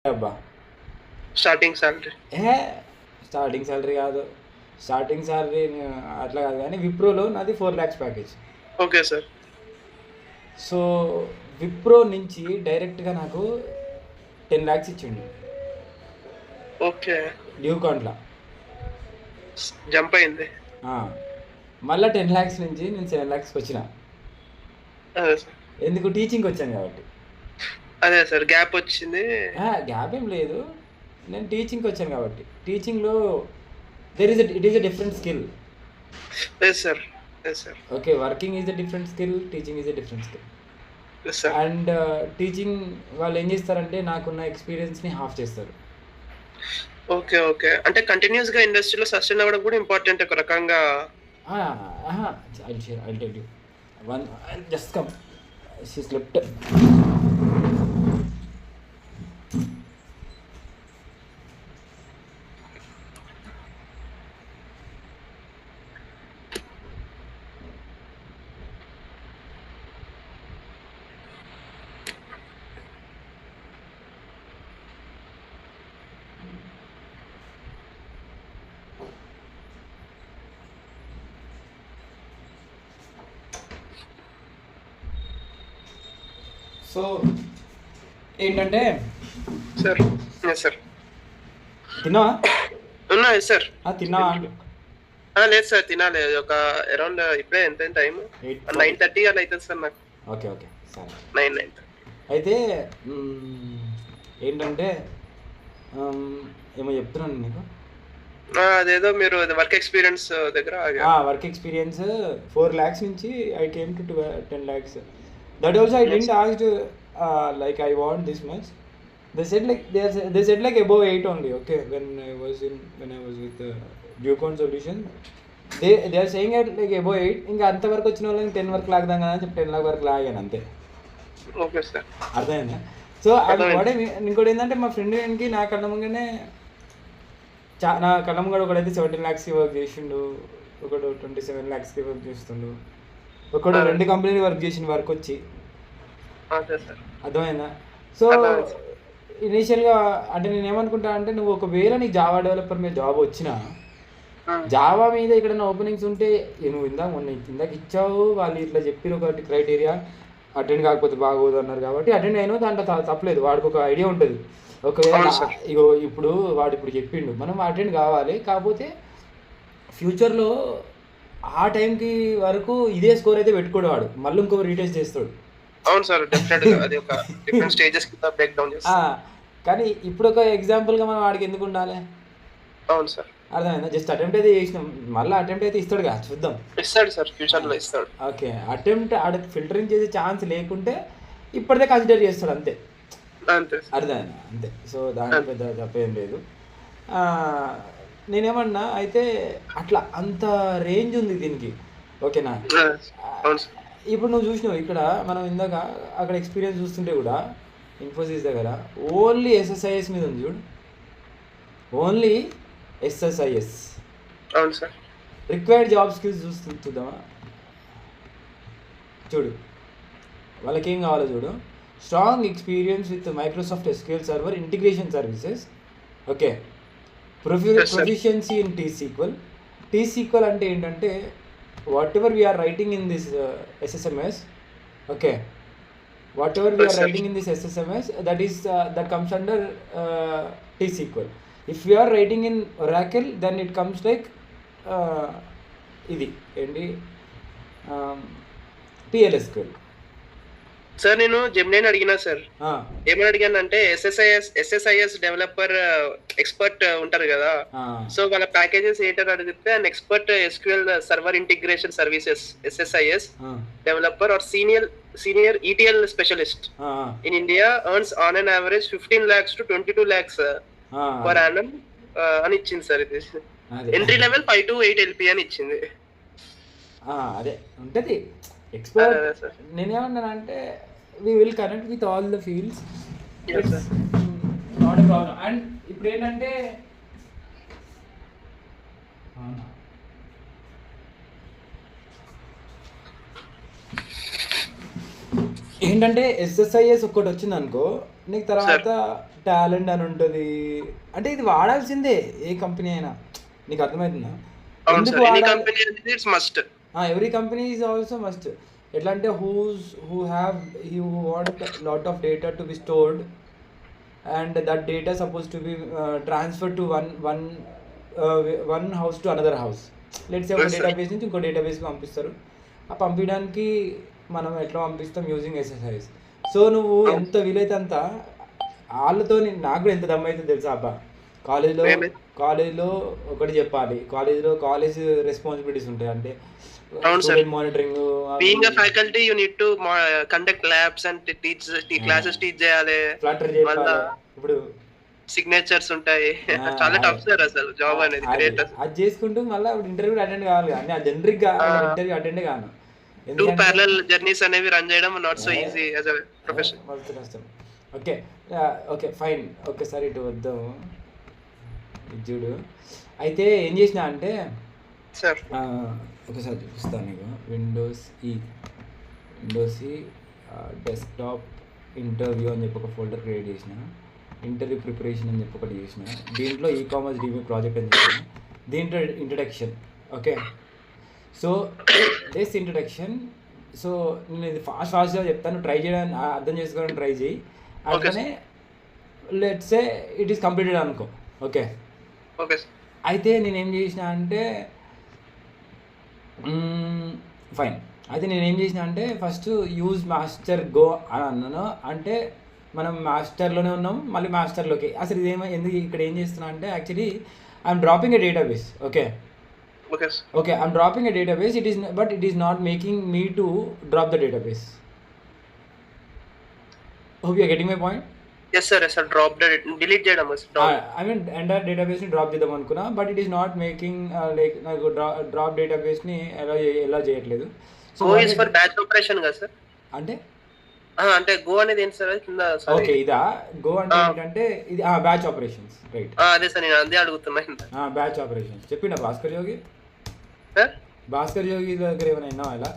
అబ్బా! Starting salary. ఏహే! Starting salary కాదు. స్టార్టింగ్ సాలరీ అట్లా కాదు గానీ విప్రోలో నాది 4,00,000 package. Okay sir. So, Wipro నుంచి డైరెక్ట్‌గా నాకు 10,00,000 ఇచ్చిండు. ఓకే. డ్యూకాన్‌ల. జంప్ అయింది. ఆ! మళ్ళా 10,00,000 నుంచి నేను 7,00,000కి వచ్చిన. అదే సార్. ఎందుకు టీచింగ్‌కి వచ్చాను కాబట్టి. అదే సార్ గ్యాప్ వచ్చింది. గ్యాప్ ఏం లేదు. నేను టీచింగ్‌కి వచ్చాను కాబట్టి. టీచింగ్‌లో it is a different skill. Yes sir. Yes sir. Okay. Working is a different skill. Teaching is a different skill. Yes sir. And teaching వాళ్ళు ఏం చేస్తారంటే నాకున్న ఎక్స్పీరియన్స్ని హాఫ్ చేస్తారు. ఓకే. ఓకే. అంటే కంటిన్యూస్‌గా ఇండస్ట్రీలో సస్టైన్ అవ్వడం కూడా ఇంపార్టెంట్ ఒక రకంగా. I tell you one just come she slipped. So ఏంటంటే సార్. Yes sir. తిన్నావా? Yes sir. తిన్నావా? లేదు సార్ తినాలి. ఒక అరౌండ్ ఇప్పుడే ఎంత టైము? 9:30 అలా అవుతుంది సార్ నాకు. ఓకే ఓకే సరే. 9:30. అయితే ఏంటంటే ఏమో చెప్తున్నాను నీకు. అదేదో మీరు వర్క్ ఎక్స్పీరియన్స్ దగ్గర వర్క్ ఎక్స్పీరియన్స్ 4,00,000 నుంచి I came to 10,00,000. That also I didn't ask like I want this much. They said like above 8 only. Okay, when I was with Ducon Solution, they are saying at like above 8. ఇంకా అంత వరకు వచ్చిన వాళ్ళని 10 వరకు లాగదాం కదా అని చెప్పి 10 వరకు లాగాను అంతే. Okay sir. అర్థమైందా? సో ఇంకోటి ఏంటంటే మా ఫ్రెండ్కి నా కళ్ళ ముంగనే నా కళ్ళ ముంగడ ఒకడైతే 17 lakhsకి వర్క్ చేసిండు, ఒకడు 27 lakhsకి వర్క్ చేస్తుండు, ఒకడు 2 కంపెనీలు వర్క్ చేసిన వర్క్ వచ్చి. అర్థమైందా? సో ఇనీషియల్గా అంటే నేను ఏమనుకుంటా అంటే నువ్వు ఒకవేళ నీకు జావా డెవలపర్ మీద జాబ్ వచ్చినా జావా మీద ఎక్కడైనా ఓపెనింగ్స్ ఉంటే నువ్వు ఇందాక ఇచ్చావు, వాళ్ళు ఇట్లా చెప్పిన ఒకటి క్రైటీరియా అటెండ్ కాకపోతే బాగోదు అన్నారు కాబట్టి అటెండ్ అయినా దాంట్లో తప్పలేదు. వాడికి ఒక ఐడియా ఉంటుంది. ఒకవేళ ఇప్పుడు వాడు చెప్పిండు మనం అటెండ్ కావాలి, కాకపోతే ఫ్యూచర్లో ఆ టైంకి వరకు ఇదే స్కోర్ అయితే పెట్టుకోడు వాడు, మళ్ళీ ఇంకో రీటెస్ట్ చేస్తాడు. అవును సార్ డెఫినెట్‌గా అది ఒక డిఫరెంట్ స్టేజెస్ కింద బ్రేక్ డౌన్ చేస్తాడు. కానీ ఇప్పుడు ఒక ఎగ్జాంపుల్గా మనం వాడికి ఎందుకు ఉండాలి? అవును సార్. అర్థమైందా? జస్ట్ అటెంప్ట్ అయితే చేసినాం, మళ్ళీ అటెంప్ట్ అయితే ఇస్తాడు కదా, చూద్దాం. ఇస్తాడు సార్, ఫ్యూచర్లో ఇస్తాడు. ఓకే, అటెంప్ట్ ఆడ ఫిల్టరింగ్ చేసే ఛాన్స్ లేకుంటే ఇప్పటిదే కన్సిడర్ చేస్తాడు అంతే. అర్థమైందా? అంతే. సో దాంట్లో పెద్ద తప్పేం లేదు. నేనేమన్నా అయితే అట్లా అంత రేంజ్ ఉంది దీనికి. ఓకేనా? ఇప్పుడు నువ్వు చూసినావు ఇక్కడ మనం ఇందాక అక్కడ ఎక్స్పీరియన్స్ చూస్తుంటే కూడా ఇన్ఫోసిస్ దగ్గర ఓన్లీ ఎస్ఎస్ఐఎస్ మీద ఉంది చూడు, ఓన్లీ ఎస్ఎస్ఐఎస్. అవును సార్. రిక్వైర్డ్ జాబ్ స్కిల్స్ చూద్దామా? చూడు వాళ్ళకి ఏం కావాలో చూడు. Strong experience with Microsoft SQL server integration services. Okay, proficiency in T SQL. T SQL అంటే ఏంటంటే whatever we are writing in this SSMS, okay, whatever we are writing in this SSMS, that comes under T-SQL. If we are writing in Oracle, then it comes like ఇది ఏంటి PLSQL. Sir నేను జెమినైని అడిగినా sir, ఏమని అడిగానంటే SSIS developer expert ఉంటారు కదా, so వాళ్ళ packages ఏంటని అడిగితే and expert SQL server integration services SSIS developer or senior ETL specialist in India earns on an average 15 lakhs to 22 lakhs per annum అని ఇచ్చింది సార్. ఇది ఎంట్రీ లెవెల్ 5 to 8 LP అని ఇచ్చింది. అదే ఉంటుంది ఎక్స్పర్ట్. నేనేమన్నానంటే we will connect with all the fields. Yes, sir. Not a problem. And ఇప్పుడు ఏంటంటే ఎస్ఎస్ఐఎస్ ఒక్కటి వచ్చింది అనుకో, నీకు తర్వాత టాలెంట్ అని ఉంటుంది. అంటే ఇది వాడాల్సిందే ఏ కంపెనీ అయినా. నీకు అర్థమవుతుందా? ఎందుకు every company is also must. ఎట్లా అంటే who want lot of data to be stored and that data supposed to be transferred to one house to another house. Let's say ఒక డేటాబేస్ నుంచి ఇంకో డేటాబేస్కి పంపిస్తారు. ఆ పంపించడానికి మనం ఎట్లా పంపిస్తాం? Using SSIS. సో నువ్వు ఎంత వీలైతే అంత వాళ్ళతో, నాకు కూడా ఎంత దమ్ అయితే తెలుసా అబ్బా, కాలేజ్లో ఒకటి చెప్పాలి. కాలేజ్ రెస్పాన్సిబిలిటీస్ ఉంటాయి. అంటే monitoring, being a faculty you need to conduct labs and classes teach చేయాలి, ఫ్లటర్ చేయాలి, ఇప్పుడు సిగ్నేచర్స్ ఉంటాయి. చాలా టఫ్ సార్ అసలు జాబ్ అనేది. గ్రేట్ అది చేసుకుంటూ మళ్ళీ ఇంటర్వ్యూ అటెండ్ కావాలి. కానీ ఆ జనరిక్ గా ఇంటర్వ్యూ అటెండ్ కాను. టూ ప్యారలల్ జర్నీస్ అనేవి రన్ చేయడం not so easy as a profession. మస్తు కష్టం. Okay fine. ఒక్కసారి ఇటు వద్దాం చూడు. అయితే ఏం చేసినా అంటే సార్ ఒకసారి చూపిస్తాను నీకు. విండోస్ ఈ డెస్క్టాప్ ఇంటర్వ్యూ అని చెప్పి ఒక ఫోల్డర్ క్రియేట్ చేసిన, ఇంటర్వ్యూ ప్రిపరేషన్ అని చెప్పి ఒకటి చేసిన, దీంట్లో ఈకామర్స్ DB ప్రాజెక్ట్ అని చెప్పిన, దీంట్లో introduction. Okay, so this introduction. So నేను ఇది ఫాస్ట్గా చెప్తాను, ట్రై చేయడానికి, అర్థం చేసుకోవడానికి ట్రై చేయి. అట్లనే let's say it is completed అనుకో. ఓకే, అయితే నేనేం చేసిన అంటే ఫైన్. అయితే నేనేం చేసిన అంటే ఫస్ట్ యూజ్ మాస్టర్ గో అని అన్నాను. అంటే మనం మాస్టర్లోనే ఉన్నాం, మళ్ళీ మాస్టర్లోకి. అసలు ఎందుకు ఇక్కడ ఏం చేస్తున్నా అంటే actually I'm dropping a database. Okay, I'm dropping a database. It is not making me to drop the database. Hope you are getting my point. Yes sir, drop the delete చేయడం. I mean entire database ని drop చేద్దాం అనుకున్నా, but it is not making like నాకు drop database ని ఎలా చేయట్లేదు. So go is for batch operation కదా sir? అంటే గో అనేది ఏంటి సార్? కింద ఓకే, ఇదా గో అంటే ఏంటంటే ఇది బ్యాచ్ ఆపరేషన్స్, రైట్? అదే సార్, నేను అదే అడుగుతున్నా. బ్యాచ్ ఆపరేషన్స్ చెప్పిండా భాస్కర్ యోగి? సార్ భాస్కర్ యోగి దగ్గర ఏమైనా విన్నావా? ఇలా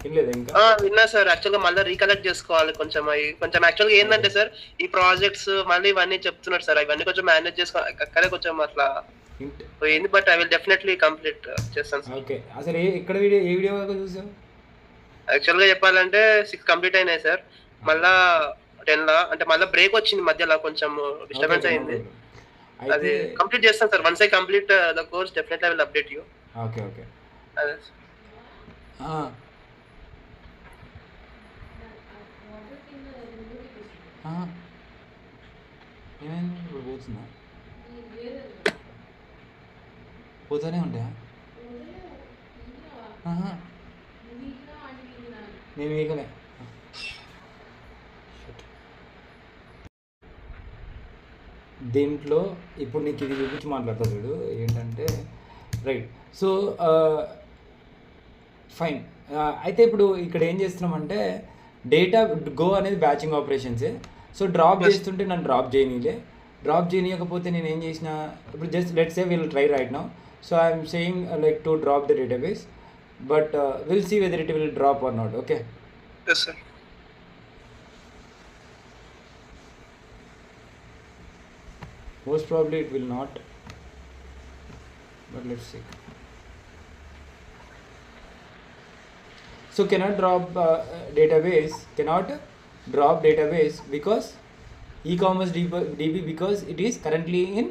వినలేదు ఇంకా? విన్నా సార్. యాక్చువల్గా మళ్ళీ రీకలెక్ట్ చేసుకోవాలి కొంచెం. యాక్చువల్గా ఏంటంటే సార్, ఈ ప్రాజెక్ట్స్ మళ్ళీ ఇవన్నీ చెప్తున్నారు సార్, ఇవన్నీ కొంచెం మేనేజ్ చేసుకోవాలి. అక్కడే కొంచెం అట్లా పోయింది, but I will definitely complete చేస్తాను సార్. ఓకే, అసలు ఎక్కడ ఏ వీడియో వరకు చూసావు? యాక్చువల్గా చెప్పాలంటే 6 కంప్లీట్ అయినాయి సార్. మళ్ళా 10 అంటే మళ్ళీ బ్రేక్ వచ్చింది మధ్యలో, కొంచెం డిస్టర్బెన్స్ అయింది. అది కంప్లీట్ చేస్తాను sir. Once I complete the course definitely I will update you. Okay అదే ఏమైంది? ఇప్పుడు పోతుందా? పోతూనే ఉంటాయా? నేను వీకలే. దీంట్లో ఇప్పుడు నీకు ఇది చూపించి మాట్లాడతా చూడు. ఏంటంటే రైట్, సో ఫైన్. అయితే ఇప్పుడు ఇక్కడ ఏం చేస్తున్నామంటే డేటా గో అనేది బ్యాచింగ్ ఆపరేషన్సే. సో డ్రాప్ చేస్తుంటే నన్ను డ్రాప్ చేయనీయకపోతే నేను ఏం చేసిన, ఇప్పుడు just let's say will try right now. So I'm saying like to drop the database, but will see whether it will drop or not. Okay, yes sir. Most probably it will not, but let's see. So cannot drop database because e-commerce DB because it is currently in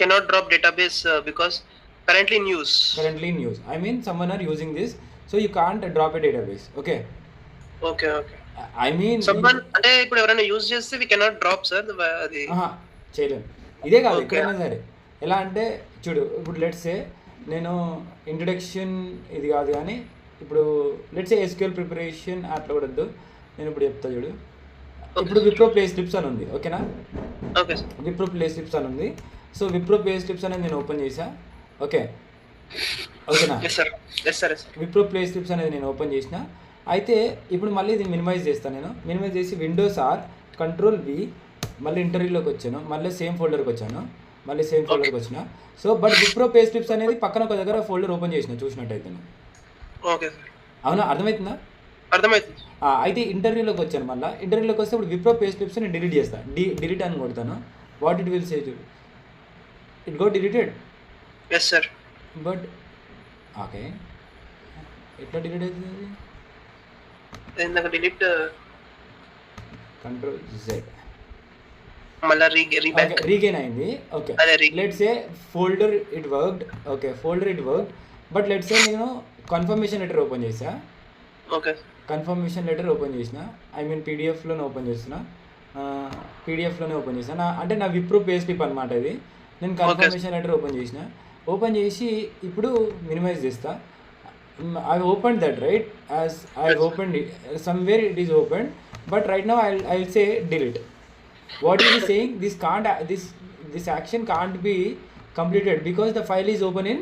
cannot drop database because currently in use. I mean someone are using this, so you can't drop a database. Okay. I mean someone అంటే ఇప్పుడు ఎవరైనా use చేస్తే we cannot drop sir. అది చేయలేం. ఇదే కాదు, ఎక్కడైనా సరే. ఎలా అంటే చూడు, ఇప్పుడు లెట్స్ సే నేను ఇంట్రడక్షన్ ఇది కాదు, కానీ ఇప్పుడు లెట్స్ సే SQL ప్రిపరేషన్ అట్లా కూడా వద్దు. నేను ఇప్పుడు చెప్తా చూడు. ఇప్పుడు విప్రో ప్లే స్లిప్స్ అని ఉంది. ఓకేనా? Okay sir. Wipro play slips అని ఉంది. సో విప్రో ప్లే స్లిప్స్ అనేది నేను ఓపెన్ చేసా. ఓకేనా? విప్రో ప్లే స్లిప్స్ అనేది నేను ఓపెన్ చేసిన. అయితే ఇప్పుడు మళ్ళీ ఇది మినిమైజ్ చేస్తాను. నేను మినిమైజ్ చేసి విండోస్ ఆర్ Ctrl+V, మళ్ళీ ఇంటర్వ్యూలోకి వచ్చాను, మళ్ళీ సేమ్ ఫోల్డర్కి వచ్చిన. So but Wipro pay slips అనేది పక్కన ఒక దగ్గర ఫోల్డర్ ఓపెన్ చేసిన, చూసినట్టయితే. ఓకే, అవునా? అర్థమవుతుందా? అర్థమవుతుంది. అయితే ఇంటర్వ్యూలోకి వచ్చాను. మళ్ళీ ఇంటర్వ్యూలోకి వస్తే ఇప్పుడు విప్రో పే స్లిప్స్ నేను డిలీట్ చేస్తాను. డిలీట్ అని కొడతాను. What it will say it go deleted. Yes sir. But okay, ఎట్లా డిలీట్ అవుతుంది? ఇందాక డిలీట్ కంట్రోల్ జెడ్ మళ్ళీ రీగెయిన్ అయింది. Okay, let's say folder it worked. Okay, folder it worked. But let's say నేను confirmation letter open చేసా. Okay, confirmation letter open చేసిన, I mean పీడిఎఫ్లోనే open చేసిన, పీడిఎఫ్లోనే ఓపెన్ చేసిన. అంటే నా విప్రో పే స్లిప్ అనమాట ఇది. నేను కన్ఫర్మేషన్ లెటర్ ఓపెన్ చేసిన. ఓపెన్ చేసి ఇప్పుడు మినిమైజ్ చేస్తా. I open that right, as I open it somewhere it is open. But right now I will say delete. What is he saying? This action can't be completed because the file is open in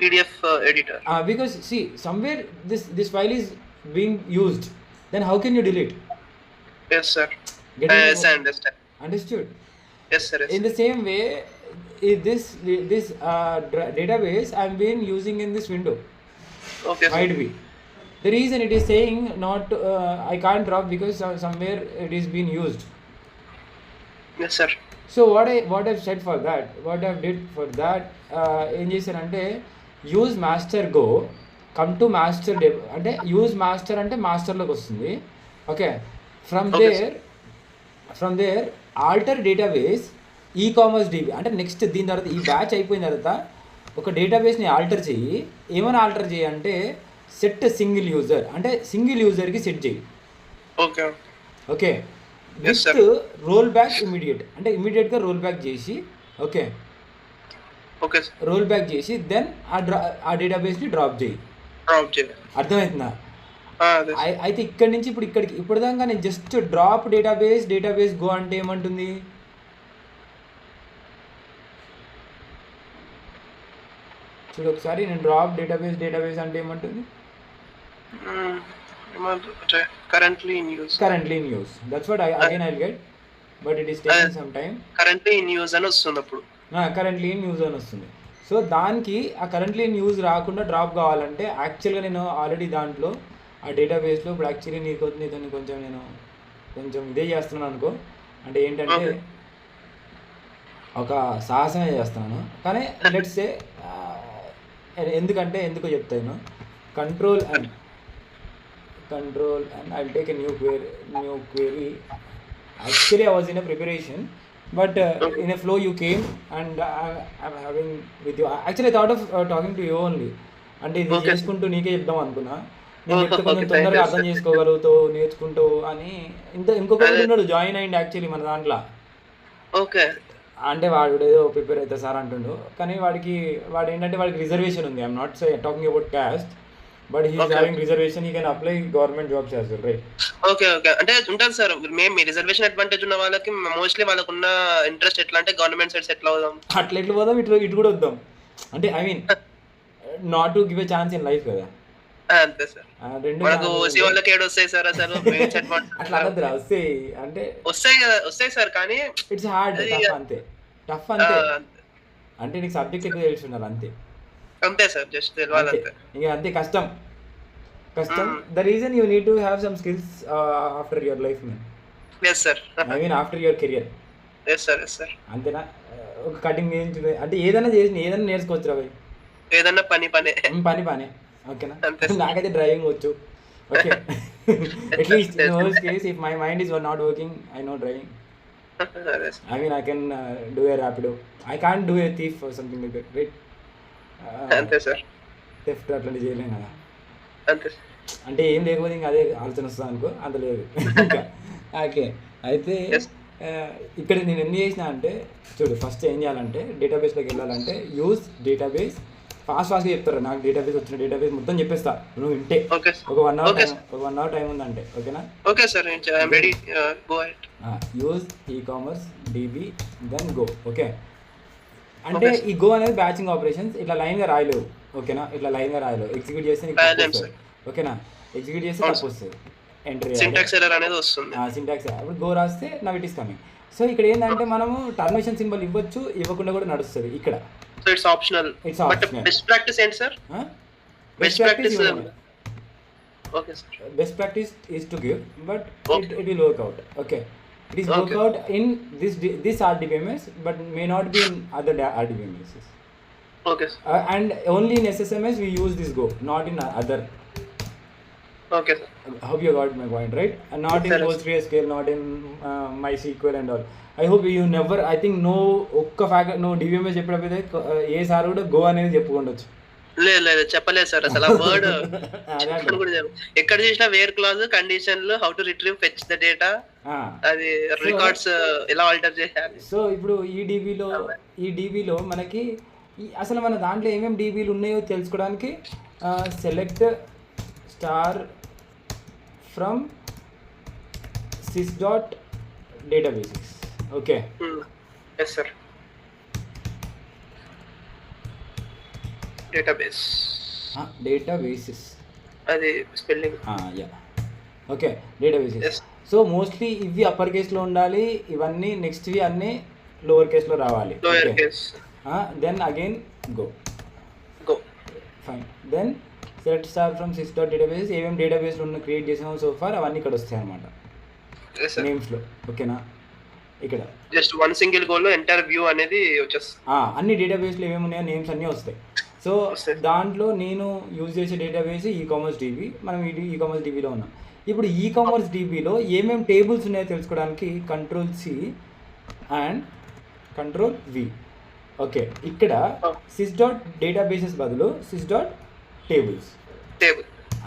PDF editor. Because see, somewhere this file is being used. Then how can you delete? Yes sir. Yes, I understand. Understood? Yes sir. Yes. In the same way, this database I'm been using in this window. Okay. Might be. The reason it is saying not I can't drop because somewhere it is being used. Yes sir. So what I've said for that, what I've did for that, ఏం చేశానంటే use master go come to master అంటే use master అంటే మాస్టర్లోకి వస్తుంది. Okay, from there alter database ecommerce DB అంటే next దీని తర్వాత ఈ బ్యాచ్ అయిపోయిన తర్వాత ఒక డేటాబేస్ని ఆల్టర్ చెయ్యి. ఏమైనా ఆల్టర్ చేయి అంటే సెట్ సింగిల్ యూజర్ అంటే సింగిల్ యూజర్కి సెట్ చేయి. Okay okay, with roll back immediate అంటే ఇమీడియట్గా రోల్ బ్యాక్ చేసి, ఓకే ఓకే రోల్ బ్యాక్ చేసి దెన్ ఆ డేటాబేస్ని డ్రాప్ చేయి. అర్థమవుతుందా? అయితే ఇక్కడి నుంచి ఇప్పుడు దాకా నేను జస్ట్ డ్రాప్ డేటాబేస్ గో అంటే ఏమంటుంది? చూడు ఒకసారి, నేను డ్రాప్ డేటాబేస్ అంటే ఏమంటుంది? currently in use. That's what I'll get, but it is taking some time. Currently in use అని వస్తుంది అప్పుడు. currently in use అని వస్తుంది. సో దానికి ఆ కరెంట్లీ ఇన్ యూజ్ రాకుండా డ్రాప్ కావాలంటే యాక్చువల్గా నేను ఆల్రెడీ దాంట్లో ఆ డేటాబేస్లో ఇప్పుడు యాక్చువల్లీ నీతో కొంచెం ఇదే చేస్తున్నాను అనుకో. అంటే ఏంటంటే ఒక సాహసమే చేస్తున్నాను. కానీ లెట్స్ సే ఎందుకో చెప్తాను. Control and I'll take a new query. Actually I was in a preparation, but in a flow you came and I'm having with you. Actually I thought of talking to you only. అంటే ఇది చేసుకుంటూ నీకే చెప్దాం అనుకున్నా. నేను చెప్తే కొంచెం తొందరగా అర్థం చేసుకోగలుగుతావు, నేర్చుకుంటావు అని. ఇంకొకటి ఉన్నాడు జాయిన్ అయ్యింది యాక్చువల్లీ మన దాంట్లో. ఓకే, అంటే వాడు ఏదో ప్రిపేర్ అవుతా సార్ అంటుండు. కానీ వాడు ఏంటంటే వాడికి రిజర్వేషన్ ఉంది. I'm not talking about caste, but he is having reservation. He can apply government jobs as well, right? Okay అంటే ఉంటారు సార్. మేము మీ రిజర్వేషన్ అడ్వాంటేజ్ ఉన్న వాళ్ళకి మోస్ట్లీ వాళ్ళకున్న ఇంట్రెస్ట్ ఎట్లా అంటే గవర్నమెంట్ సైడ్ సెటిల్ అవుదాం, అట్లా ఎట్లా పోదాం, ఇటు కూడా వద్దాం. అంటే I mean not to give a chance in life కదా. అంతే సార్. మనకు ఓసీ వాళ్ళకి ఏడు వస్తాయి సార్ అసలు. అట్లా అనద్దురా, వస్తాయి అంటే వస్తాయి సార్. కానీ ఇట్స్ హార్డ్, టఫ్ అంతే. అంటే నీకు సబ్జెక్ట్ ఎక్కువ తెలిసి ఉండాలి అంతే సార్. జస్ట్ తెలియాలంతే. ఇంకా అంతే, కష్టం. The reason you need to have some skills after your life man. yes sir. I mean after your career. yes sir. అంతేనా? ఒక కటింగ్ అంటే ఏదైనా నేర్చుకోవచ్చు రా భయ్. ఏదన్నా పనే. ఓకేనా? నాకైతే డ్రైవింగ్ వచ్చు. Okay, at least in worst case if my mind is not working, I know driving. I mean I can do a rapido. I can't do a thief or something like that, right? అంతే sir. Theft అట్లాంటి చేయలేం కదా. అంతే, అంటే ఏం లేకపోతే ఇంకా అదే ఆలోచన వస్తుంది అనుకో, అంత లేదు. ఓకే, అయితే ఇక్కడ నేను ఎన్ని చేసిన అంటే చూడు, ఫస్ట్ ఏం చేయాలంటే డేటాబేస్లోకి వెళ్ళాలంటే యూజ్ డేటాబేస్. ఫాస్ట్గా చెప్తారు. నాకు డేటాబేస్ వచ్చిన డేటాబేస్ మొత్తం చెప్పేస్తా నువ్వు వింటే. ఒక 1 అవర్ టైం ఉందంటే. ఓకేనా? Okay sir, I'm ready. Go ahead. Use ecommerce DB then go. Okay, అంటే ఈ గో అనేది బ్యాచింగ్ ఆపరేషన్స్. ఇట్లా లైన్గా రాయలేవు. ఓకేనా? ఇట్లా లైన్గా రాయలేవు. ఎగ్జిక్యూట్ చేస్తే నీకు తప్పు వస్తుంది. ఓకేనా? ఎగ్జిక్యూట్ చేస్తే తప్పు వస్తుంది. ఎంట్రీ సింటాక్స్ ఎర్రర్ అనేది వస్తుంది. సింటాక్స్ అప్పుడు గో రాస్తే now it is coming. So ఇక్కడ ఏంటంటే మనము టర్మినేషన్ సింబల్ ఇవ్వచ్చు, ఇవ్వకుండా కూడా నడుస్తుంది ఇక్కడ. So it's optional. But best practice ఏంటి sir? Best practice okay sir. best practice is to give, but okay. it will work out. Okay, it is work okay. out in this RDBMS, but may not be in other RDBMS. Okay sir. And only in SSMS we use this Go, not in other. Okay sir. Hope you got my point, right? And not in Sir. PostgreSQL, not in MySQL and all. I hope you never, I think no ఒక్క faculty no DBMS చెప్పినప్పుడు ఏ sir కూడా go అనేది చెప్పుకుండొచ్చు. లేదు చెప్పలేదు sir. అసలు ఆ word ఎక్కడ చూసినా వేర్ క్లాజ్, కండిషన్లు, how to retrieve, fetch the data, అది రికార్డ్స్ ఎలా ఆల్టర్ చేయాలి. సో ఇప్పుడు ఈ డీబీలో మనకి అసలు మన దాంట్లో ఏమేమి డీబీలు ఉన్నాయో తెలుసుకోవడానికి select star from sys dot databases. Okay. Yes sir. Database. Databases అది spelling. Yeah okay, databases. So mostly ఇవి అప్పర్ కేస్లో ఉండాలి, ఇవన్నీ నెక్స్ట్వి అన్నీ లోవర్ కేస్లో రావాలి. Lower case. Then again go fine. Then select star from sys dot databases. ఏమేమి డేటాబేస్లో ఉన్న క్రియేట్ చేసామో సో ఫార్ అవన్నీ ఇక్కడ వస్తాయి అన్నమాట నేమ్స్లో. ఓకేనా, ఇక్కడ జస్ట్ వన్ సింగిల్ గోల్ లో ఎంటైర్ వ్యూ అనేది వచ్చేస్తుంది. అన్ని డేటాబేస్లో ఏమేమి ఉన్నాయో నేమ్స్ అన్నీ వస్తాయి. సో దాంట్లో నేను యూజ్ చేసే డేటాబేస్ ఈకామర్స్ డీబీ. మనం ఈకామర్స్ డీబీలో ఉన్నాం. ఇప్పుడు ఈకామర్స్ డీబీలో ఏమేమి టేబుల్స్ ఉన్నాయో తెలుసుకోవడానికి Ctrl+C అండ్ Ctrl+V. ఓకే, ఇక్కడ sys dot databases బదులు sys dot tables.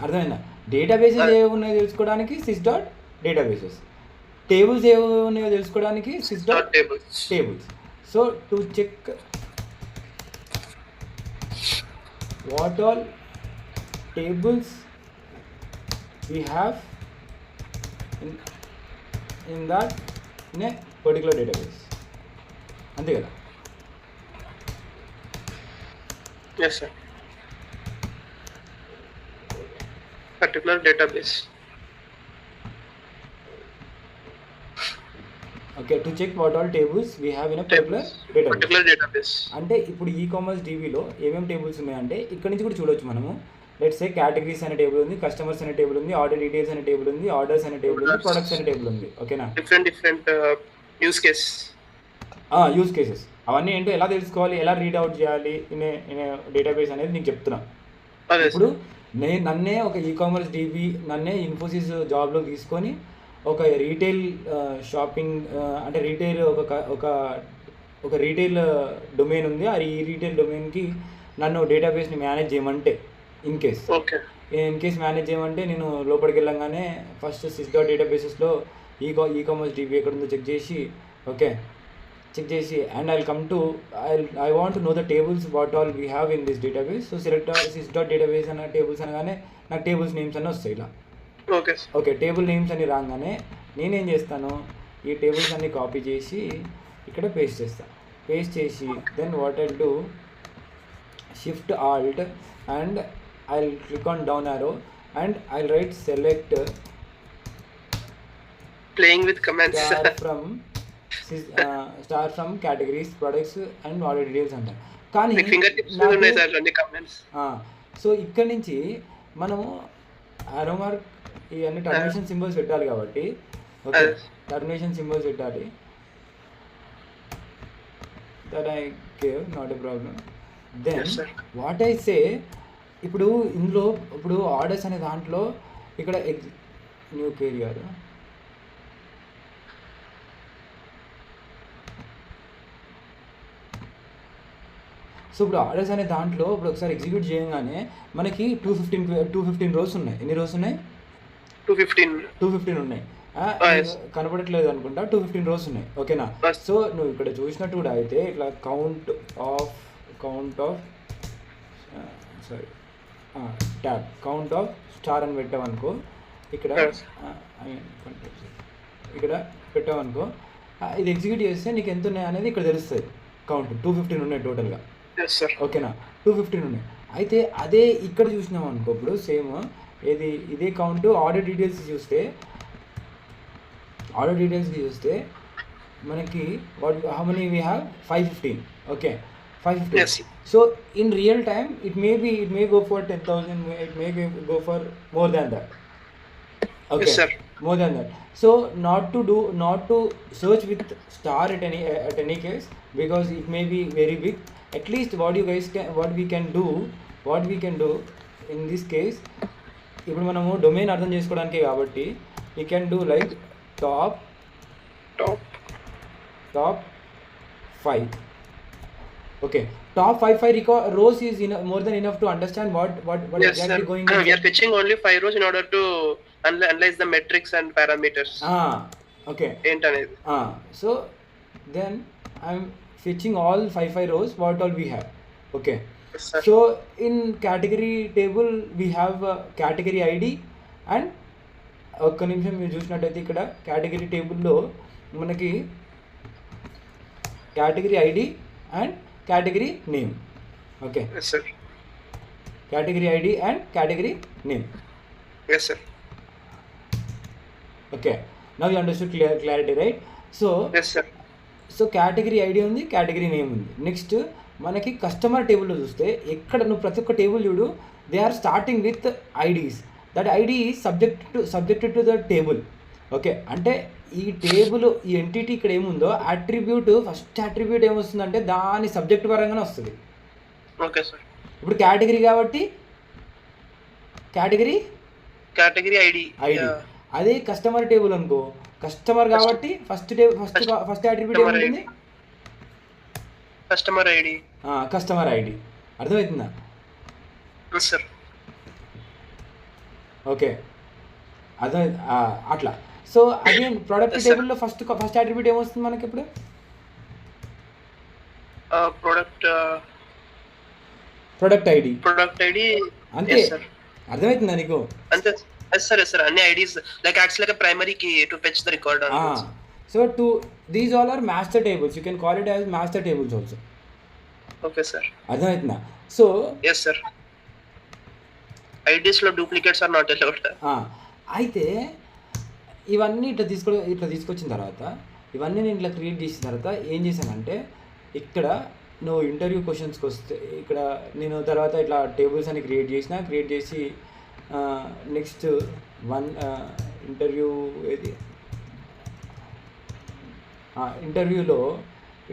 అర్థమైందా? డేటాబేసెస్ ఏవి ఉన్నాయో తెలుసుకోవడానికి sys dot databases, టేబుల్స్ ఏవి ఉన్నాయో తెలుసుకోవడానికి sys dot tables. So to check what all tables we have in that in a particular database. అంతే కదా? yes sir. particular database. Okay, to check what all tables we have in a particular database. అంటే ఇప్పుడు ecommerce డీబీలో ఏమేమి tables ఉన్నాయంటే ఇక్కడ నుంచి కూడా చూడొచ్చు మనము. లెట్స్ సే కేటగిరీస్ అనే టేబుల్ ఉంది, కస్టమర్స్ అనే టేబుల్ ఉంది, ఆర్డర్ డీటెయిల్స్ అనే టేబుల్ ఉంది, ఆర్డర్స్ అనే టేబుల్ ఉంది, ప్రొడక్ట్స్ అనే టేబుల్ ఉంది. ఓకేనా, డిఫరెంట్ యూస్ కేసెస్ అవన్నీ ఏంటో ఎలా తెలుసుకోవాలి, ఎలా రీడ్ అవుట్ చేయాలి ఇన్ డేటాబేస్ అనేది నీకు చెప్తున్నా. ఇప్పుడు నన్నే ఒక ఈకామర్స్ డీబీ నన్నే ఇన్ఫోసిస్ జాబ్లో తీసుకొని ఒక రీటైల్ షాపింగ్ అంటే రీటైల్ ఒక రీటైల్ డొమైన్ ఉంది. ఈ రీటైల్ డొమైన్కి నన్ను డేటాబేస్ని మేనేజ్ చేయమంటే ఇన్ కేస్ మేనేజ్ చేయమంటే నేను లోపలికి వెళ్ళంగానే first sys dot databases ecommerce DB ఎక్కడ ఉందో చెక్ చేసి and I want know the tables what all we have in this database. So select sys dot database అన్న టేబుల్స్ అనగానే నాకు టేబుల్స్ నేమ్స్ అన్నీ వస్తాయి ఇలా. ఓకే, టేబుల్ నేమ్స్ అని రాగానే నేనేం చేస్తాను, ఈ టేబుల్స్ అన్ని కాపీ చేసి ఇక్కడ పేస్ట్ చేసి then what I'll do, Shift Alt and I'll click on down arrow and I'll write select playing with commands star from categories, products and order details అంట. కానీ సో ఇక్కడ నుంచి మనము arrow mark ఇవన్నీ termination symbols పెట్టాలి కాబట్టి okay, termination symbols పెట్టాలి. That I give not a problem. Then what I say, ఇప్పుడు ఇందులో ఇప్పుడు ఆర్డర్స్ అనే దాంట్లో ఇక్కడ న్యూ కెరియర్ సో ఇప్పుడు ఆర్డర్స్ అనే దాంట్లో ఇప్పుడు ఒకసారి ఎగ్జిక్యూట్ చేయగానే మనకి 215 రోస్ ఉన్నాయి. ఎన్ని రోస్ ఉన్నాయి? 215 ఉన్నాయి. కనపడట్లేదు అనుకుంటా. 215 రోస్ ఉన్నాయి. ఓకేనా, సో నువ్వు ఇక్కడ చూసినట్టు కూడా అయితే ఇట్లా count of tab count of star అని పెట్టామనుకో, ఇక్కడ పెట్టామనుకో, ఇది ఎగ్జిక్యూట్ చేస్తే నీకు ఎంత ఉన్నాయి అనేది ఇక్కడ తెలుస్తుంది. కౌంట్ 215 ఉన్నాయి టోటల్గా. ఓకేనా, 215 ఉన్నాయి. అయితే అదే ఇక్కడ చూసినాం అనుకో, ఇప్పుడు సేమ్ ఇదే కౌంట్ ఆర్డర్ డీటెయిల్స్కి చూస్తే మనకి how many we have 515. Okay, 550. Yes. So in real time, it may go for 10,000. It may go for more than that. Okay. Yes, sir. More than that. So not to search with star at any case, because it may be very big. At least what we can do in this case, ఇప్పుడు మనము domain అర్థం చేసుకోవడానికి కాబట్టి we can do like top 5. Okay, top 5 rows is more than enough to understand what Yes, exactly sir. going on. We are fetching only 5 rows in order to analyze the metrics and parameters. Okay. ఏంటనేది. So then I'm fetching all 5 rows what all we have. Okay. Yes, sir. So in category table we have category ID and ఒక్క నిమిషం మీరు చూసినట్టయితే ఇక్కడ category టేబుల్లో మనకి category ID and category name. Okay. Yes, sir. Category ID and category name. Yes, sir. Okay, now you understood clarity, right? So Yes, sir. So category ID ఉంది, category name ఉంది. Next మనకి customer టేబుల్లో చూస్తే ఎక్కడ నువ్వు ప్రతి ఒక్క table చూడు, they are starting with IDs. That ID is subjected to the table. Okay, అంటే ఈ టేబుల్ ఈ ఎంటిటీ ఇక్కడ ఏముందో ఫస్ట్ అట్రిబ్యూట్ ఏమొస్తుందంటే దాని సబ్జెక్ట్ పరంగానే వస్తుంది. Okay sir. ఇప్పుడు కేటగిరీ కాబట్టి కేటగిరీ ఐడి. అదే కస్టమర్ టేబుల్ అనుకో, కస్టమర్ కాబట్టి ఫస్ట్ అట్రిబ్యూట్ ఏముంటుంది? Customer ID. అర్థమవుతుందా? సార్. ఓకే, అర్థమైంది అట్లా. సో అగైన్ ప్రొడక్ట్ టేబుల్లో ఫస్ట్ అట్రిబ్యూట్ ఏమొస్తుంది మనకి ఇప్పుడు? Product ID. అంతే, అర్థమవుతుందా నీకు? అంతే. Yes sir, అన్ని IDs like acts like a primary key to fetch the record. So these all are master tables. You can call it as master tables also. Okay sir. అర్థమవుతుందా? So yes sir, IDs లో duplicates are not allowed. అయితే ఇవన్నీ ఇట్లా తీసుకొచ్చిన తర్వాత, ఇవన్నీ నేను ఇట్లా క్రియేట్ చేసిన తర్వాత ఏం చేశానంటే, ఇక్కడ నువ్వు ఇంటర్వ్యూ క్వశ్చన్స్కి వస్తే ఇక్కడ నేను తర్వాత ఇట్లా టేబుల్స్ అని క్రియేట్ చేసి నెక్స్ట్ ఇంటర్వ్యూ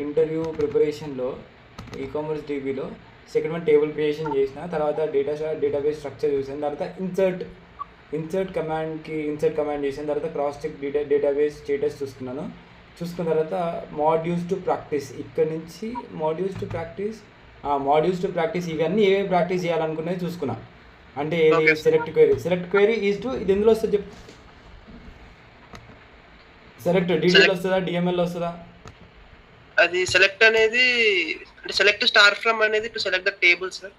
ఇంటర్వ్యూ ప్రిపరేషన్లో ఈకామర్స్ డీబీలో సెకండ్ వన్ టేబుల్ క్రియేషన్ చేసిన తర్వాత డేటాబేస్ స్ట్రక్చర్ చూసిన తర్వాత ఇన్సర్ట్ కమాండ్ చేసిన తర్వాత క్రాస్ చెక్ డేటాబేస్ స్టేటస్ చూసుకున్న తర్వాత మాడ్యూల్స్ టు ప్రాక్టీస్, ఇక్కడ నుంచి మాడ్యూల్స్ టు ప్రాక్టీస్ ఇవన్నీ ఏమేమి ప్రాక్టీస్ చేయాలనుకునేది చూసుకున్నా. అంటే ఏది? సెలెక్ట్ క్వైరీ ఈజ్ టు, ఇది ఎందులో వస్తుంది చెప్పు? సెలెక్ట్ డీటెయిల్ వస్తుందా, డిఎంఎల్ వస్తుందా? అది సెలెక్ట్ అనేది అంటే సెలెక్ట్ స్టార్ ఫ్రమ్ అనేది to select the table sir.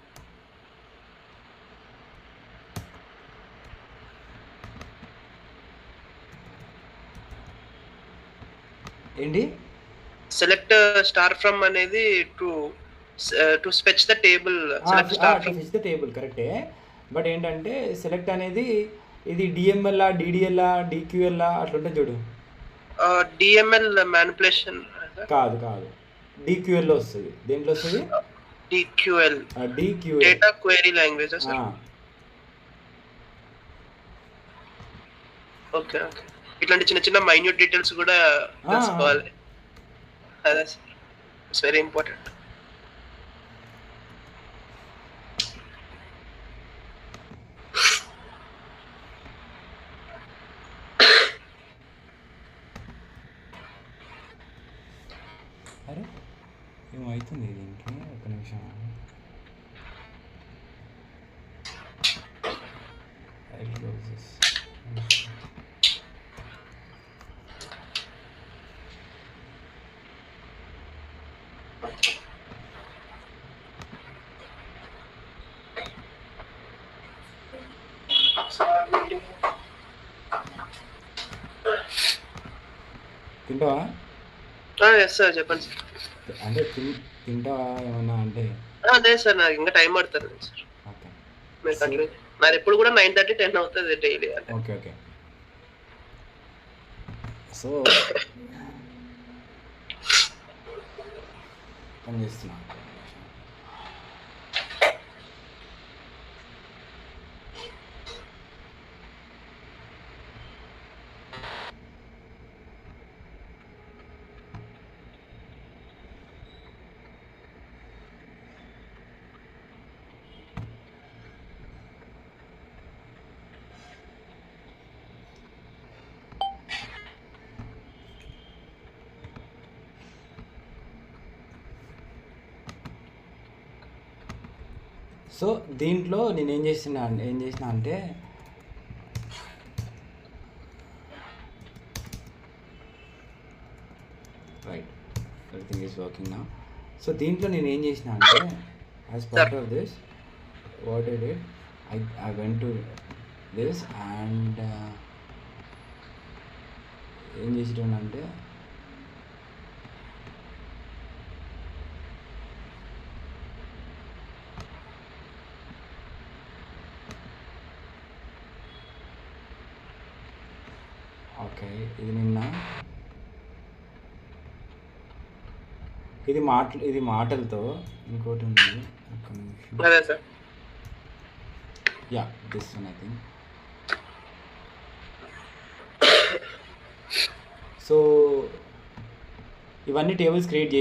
ఏంటి? సెలెక్ట్ స్టార్ ఫ్రమ్ అనేది to fetch the table. Select star from fetch the table కరెక్టే, బట్ ఏంటంటే సెలెక్ట్ అనేది ఇది డిఎంఎల్ఆ, డిడిఎల్ఆ, డిక్యూఎల్ఆ అట్లా ఉంటుంది చూడు. డిఎంఎల్ మ్యానిపులేషన్ కాదు, డిక్యూఎల్ వస్తుంది. దేంట్లో వస్తుంది? DQL data query language sir. Okay, ఇట్లాంటి చిన్న మైన్యూట్ డీటెయిల్స్ కూడా తెలుసుకోవాలి. అదే సార్, ఇట్స్ వెరీ ఇంపార్టెంట్. అరే ఏమవుతుంది దీనికి? ఒక నిమిషం. తింటావా? ఎస్ సార్, చెప్పండి సార్. అంటే తింటావా ఏమన్నా అంటే? లేదు సార్, నాకు ఇంకా టైం పడుతుంది సార్. నాది ఎప్పుడు కూడా 9:30 10 అవుతుంది డైలీ. ఓకే. సో పని చేస్తున్నా. సో దీంట్లో నేను ఏం చేసిన అంటే right, everything is working now. So దీంట్లో నేను ఏం చేసిన అంటే as part of this what I did, I went to this and ఏం చేసేటంటే ఓకే, ఇది మాటలతో ఇంకోటి ఉంది, ఒక్క నిమిషం. Yeah, this one I think. So ఇవన్నీ టేబుల్స్ క్రియేట్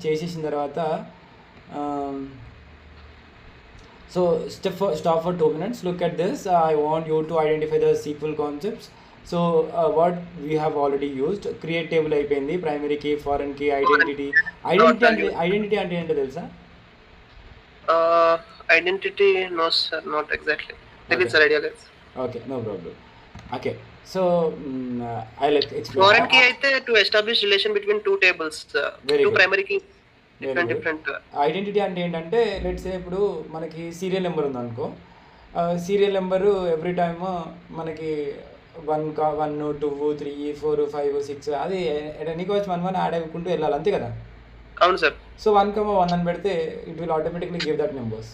చేసేసిన తర్వాత so stop for 2 minutes. Look at this. I want you to identify the SQL concepts. So what we have already used, create table అయిపోయింది, primary key, foreign key, identity అంటే ఏంటో తెలుసా? Identity, no sir, not exactly. There is an idea, guys. Okay, no problem. Okay, so I'll explain. Foreign key అయితే to establish relation between two tables. Two primary key different. Identity అంటే ఏంటంటే let's say ఇప్పుడు మనకి serial number ఉంది అనుకో, serial number every time మనకి 1, 2, 3, 4, 5, 6 అది ఎనీకి వచ్చి 1 యాడ్ అవ్వకుంటూ వెళ్ళాలి, అంతే కదా? అవును సార్. సో 1, అని పెడితే it will automatically give that numbers.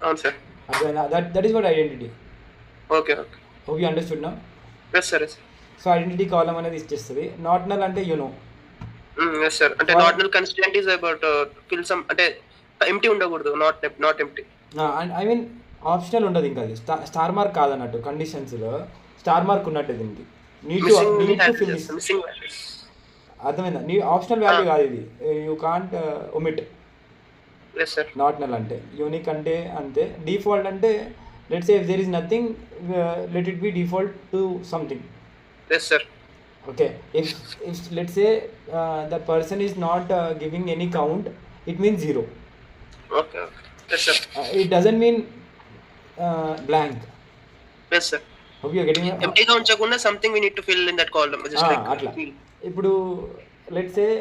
అవును sir. That is what identity. Okay. Hope you understood now. Yes sir. So identity column అనేది ఇచ్చేస్తుంది. Not null అంటే yes sir. అంటే not null constraint is about fill some అంటే empty ఉండకూడదు, not empty. I mean optional ఉండదు, ఇంకా అది star mark కాదన్నట్టు, conditions లో స్టార్ మార్క్ ఉన్నట్టు దీనికి need to fill this missing values. అర్థమైందా? నీ ఆప్షనల్ వాల్యూ కాదు ఇది, you can't omit. Yes sir. Not null అంటే యూనిక్ అంటే అంతే. డిఫాల్ట్ అంటే let's say if there is nothing, let it be default to something. Yes sir. Okay, if let's say the person is not giving any count, it means 0. Okay. Yes sir. It doesn't mean blank. Yes sir. Hope you are getting it. Empty గా ఉంచకుండా something we need to fill in that column, just like అట్లా. ఇప్పుడు let's say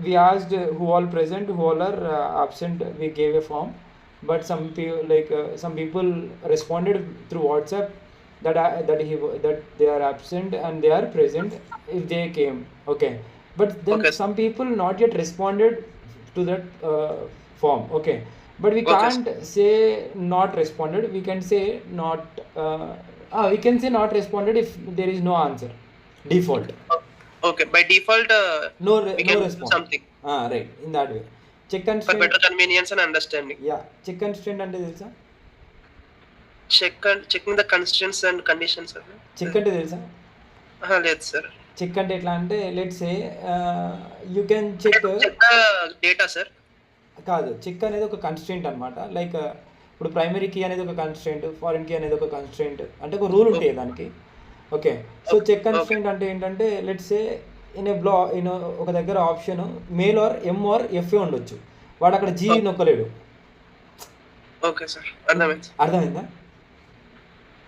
we asked who all present, who all are absent, we gave a form, but some people responded through WhatsApp that they are absent and they are present if they came. Okay, but then some people not yet responded to that form. Okay, but we can't say not responded, we can say not responded if there is no answer, default. Okay, by default no response do something. Right, in that way. Check constraint for better convenience and understanding. Yeah, check constraint అంటే తెలుసా? checking the constraints and conditions. Check అంటే తెలుసా? లేదు sir. Check అంటే ఎట్లా అంటే let's say you can check data sir. కాదు, check అనేది ఒక కన్స్ట్రెయింట్ అనమాట. లైక్ ఇప్పుడు ప్రైమరీ కీ అనేది ఒక కన్స్ట్రెయింట్, ఫారెన్ కీ అనేది ఒక కన్స్ట్రెయింట్, అంటే ఒక రూల్ ఉంటాయి దానికి. ఓకే, సో చెక్ కన్స్ట్రెయింట్ అంటే ఏంటంటే లెట్స్ సే ఇన్ ఒక దగ్గర option male R M R F ఉండొచ్చు, వాడు అక్కడ జీ నొక్కలేడు. ఓకే సార్, అర్థమైందా?